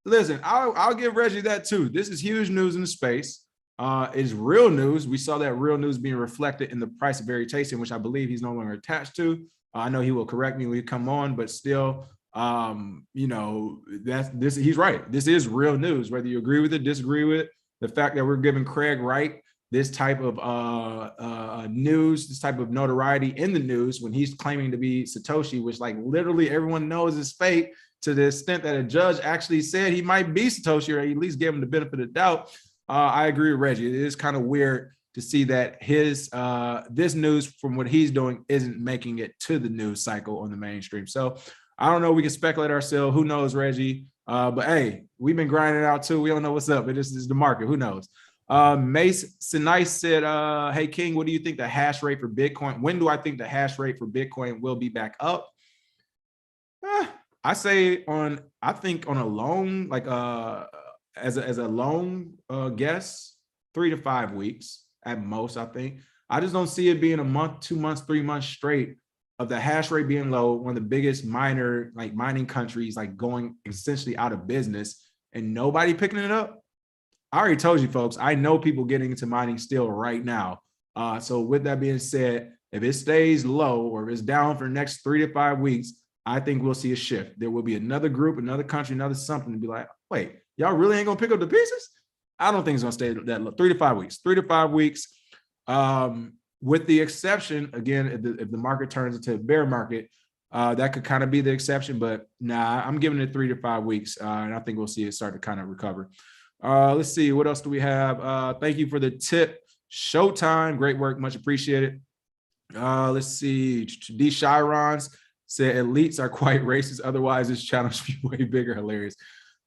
Speaker 1: Listen, I'll give Reggie that too. This is huge news in the space. It's real news. We saw that real news being reflected in the price of Veritasium, which I believe he's no longer attached to. I know he will correct me when he come on, but still, he's right. This is real news, whether you agree with it, disagree with it. The fact that we're giving Craig Wright this type of news, this type of notoriety in the news when he's claiming to be Satoshi, which like literally everyone knows is fake, to the extent that a judge actually said he might be Satoshi, or at least gave him the benefit of the doubt. I agree with Reggie. It is kind of weird to see that his this news from what he's doing isn't making it to the news cycle on the mainstream. So I don't know. We can speculate ourselves. Who knows, Reggie? But hey, we've been grinding it out too. We don't know what's up. It is the market. Who knows? Mace Sinai said, hey, King, what do you think the hash rate for Bitcoin? When do I think the hash rate for Bitcoin will be back up? I think on a loan, like as a loan guess, 3 to 5 weeks at most, I think. I just don't see it being a month, 2 months, 3 months straight of the hash rate being low, one of the biggest mining countries like going essentially out of business and nobody picking it up. I already told you folks, I know people getting into mining still right now. So with that being said, if it stays low or if it's down for the next 3 to 5 weeks, I think we'll see a shift. There will be another group, another country, another something to be like, wait, y'all really ain't gonna pick up the pieces? I don't think it's gonna stay that low. 3 to 5 weeks, 3 to 5 weeks. With the exception, again, if the market turns into a bear market, that could kind of be the exception, but nah, I'm giving it 3 to 5 weeks, and I think we'll see it start to kind of recover. Let's see, what else do we have? Thank you for the tip. Showtime, great work, much appreciated. Let's see, D. Chirons said elites are quite racist, otherwise this channel should be way bigger, hilarious.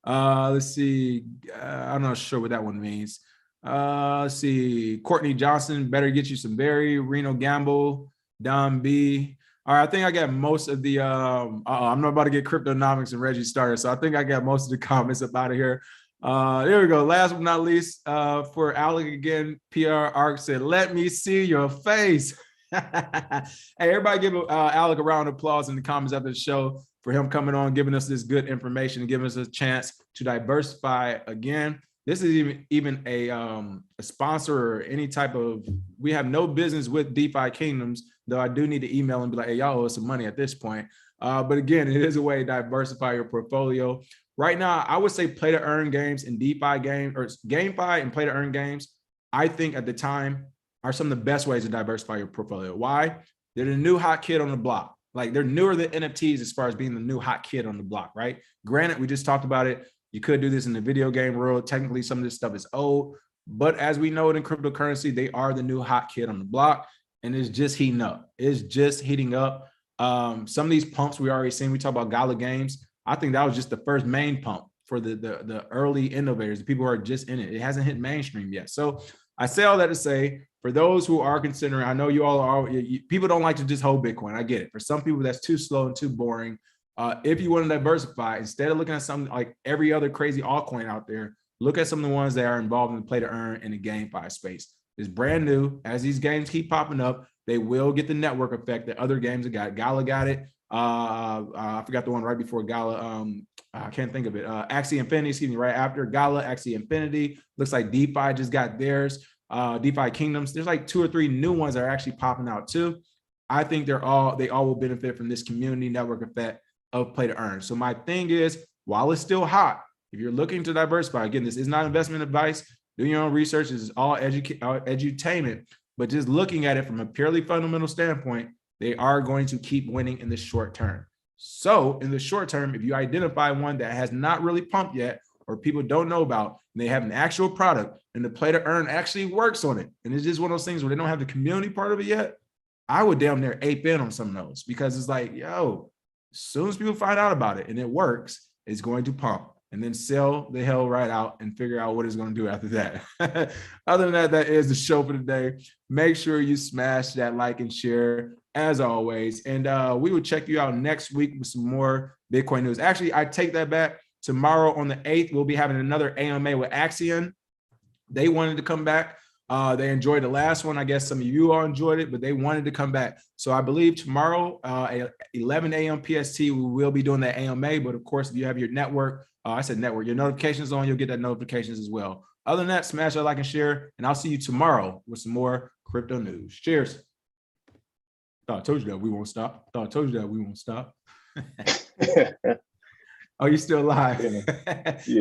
Speaker 1: Let's see, I'm not sure what that one means. Let's see, Courtney Johnson, better get you some berry. Reno Gamble, Don B. All right, I think I got most of the, I'm not about to get Cryptonomics and Reggie started, so I think I got most of the comments up out of here. There we go. Last but not least, for Alec again, PR Arc said, let me see your face. Hey, everybody give Alec a round of applause in the comments after the show for him coming on, giving us this good information and giving us a chance to diversify again. This is even a sponsor or any type of, we have no business with DeFi Kingdoms, though I do need to email and be like, hey, y'all owe us some money at this point. But again, it is a way to diversify your portfolio. Right now, I would say play to earn games and DeFi games, or GameFi and play to earn games, I think at the time are some of the best ways to diversify your portfolio. Why? They're the new hot kid on the block. Like they're newer than NFTs as far as being the new hot kid on the block, right? Granted, we just talked about it. You could do this in the video game world. Technically, some of this stuff is old, but as we know it in cryptocurrency, they are the new hot kid on the block, and it's just heating up. It's just heating up. Some of these pumps we already seen. We talk about Gala Games. I think that was just the first main pump for the early innovators, the people who are just in it. It hasn't hit mainstream yet. So I say all that to say, for those who are considering, I know you all are, people don't like to just hold Bitcoin. I get it. For some people, that's too slow and too boring. If you want to diversify, instead of looking at something like every other crazy altcoin out there, look at some of the ones that are involved in the play to earn in the GameFi space. It's brand new. As these games keep popping up, they will get the network effect that other games have got. Gala got it. I forgot the one right before Gala. I can't think of it. Axie Infinity, excuse me, right after Gala, Axie Infinity. Looks like DeFi just got theirs. DeFi Kingdoms. There's like 2 or 3 new ones that are actually popping out too. I think they all will benefit from this community network effect of play to earn. So my thing is, while it's still hot, if you're looking to diversify, again, this is not investment advice. Do your own research. This is all edutainment, but just looking at it from a purely fundamental standpoint, they are going to keep winning in the short term. So in the short term, if you identify one that has not really pumped yet, or people don't know about, and they have an actual product and the play to earn actually works on it, and it's just one of those things where they don't have the community part of it yet, I would damn near ape in on some of those, because it's like, yo, as soon as people find out about it and it works, it's going to pump, and then sell the hell right out and figure out what it's going to do after that. Other than that, that is the show for today. Make sure you smash that like and share as always. And we will check you out next week with some more Bitcoin news. Actually, I take that back. Tomorrow on the 8th, we'll be having another AMA with Axion. They wanted to come back. They enjoyed the last one. I guess some of you all enjoyed it, but they wanted to come back. So I believe tomorrow at 11 a.m. PST, we will be doing that AMA. But of course, if you have your network, I said network, your notifications on, you'll get that notifications as well. Other than that, smash that like and share, and I'll see you tomorrow with some more crypto news. Cheers. Thought I told you that we won't stop. Thought I told you that we won't stop. Oh, you still alive?
Speaker 5: Yeah.